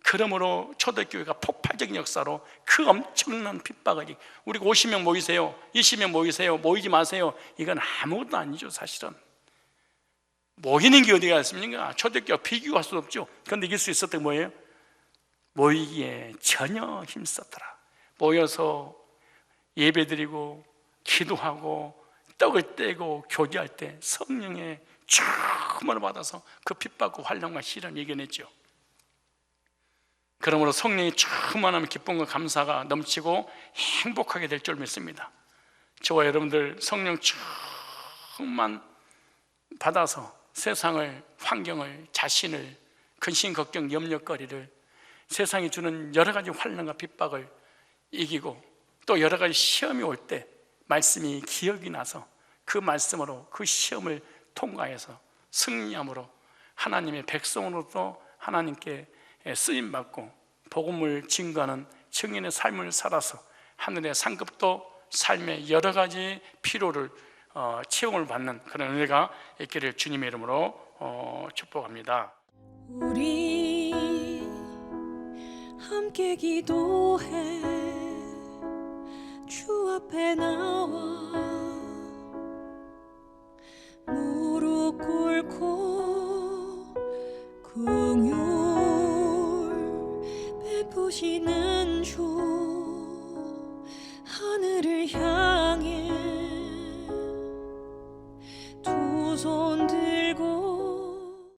[SPEAKER 1] 그러므로 초대교회가 폭발적인 역사로 그 엄청난 핍박을, 우리가 50명 모이세요, 20명 모이세요, 모이지 마세요, 이건 아무것도 아니죠. 사실은 모이는 게 어디가 있습니까? 초대교회가 비교할 수 없죠. 그런데 이길 수 있었던 게 뭐예요? 모이기에 전혀 힘썼더라. 모여서 예배드리고 기도하고 떡을 떼고 교제할 때 성령의 충만을 받아서 그 핍박과 환난과 시련을 이겨냈죠. 그러므로 성령이 충만하면 기쁨과 감사가 넘치고 행복하게 될 줄 믿습니다. 저와 여러분들 성령 충만 받아서 세상을, 환경을, 자신을, 근심, 걱정, 염려거리를, 세상이 주는 여러 가지 환난과 핍박을 이기고 또 여러 가지 시험이 올 때 말씀이 기억이 나서 그 말씀으로 그 시험을 통과해서 승리함으로 하나님의 백성으로도 하나님께 쓰임받고 복음을 증거하는 증인의 삶을 살아서 하늘의 상급도 삶의 여러 가지 필요를 채용을 받는 그런 은혜가 있기를 주님의 이름으로 축복합니다.
[SPEAKER 3] 우리 함께 기도해 주 앞에 나와 무릎 꿇고 긍휼 베푸시는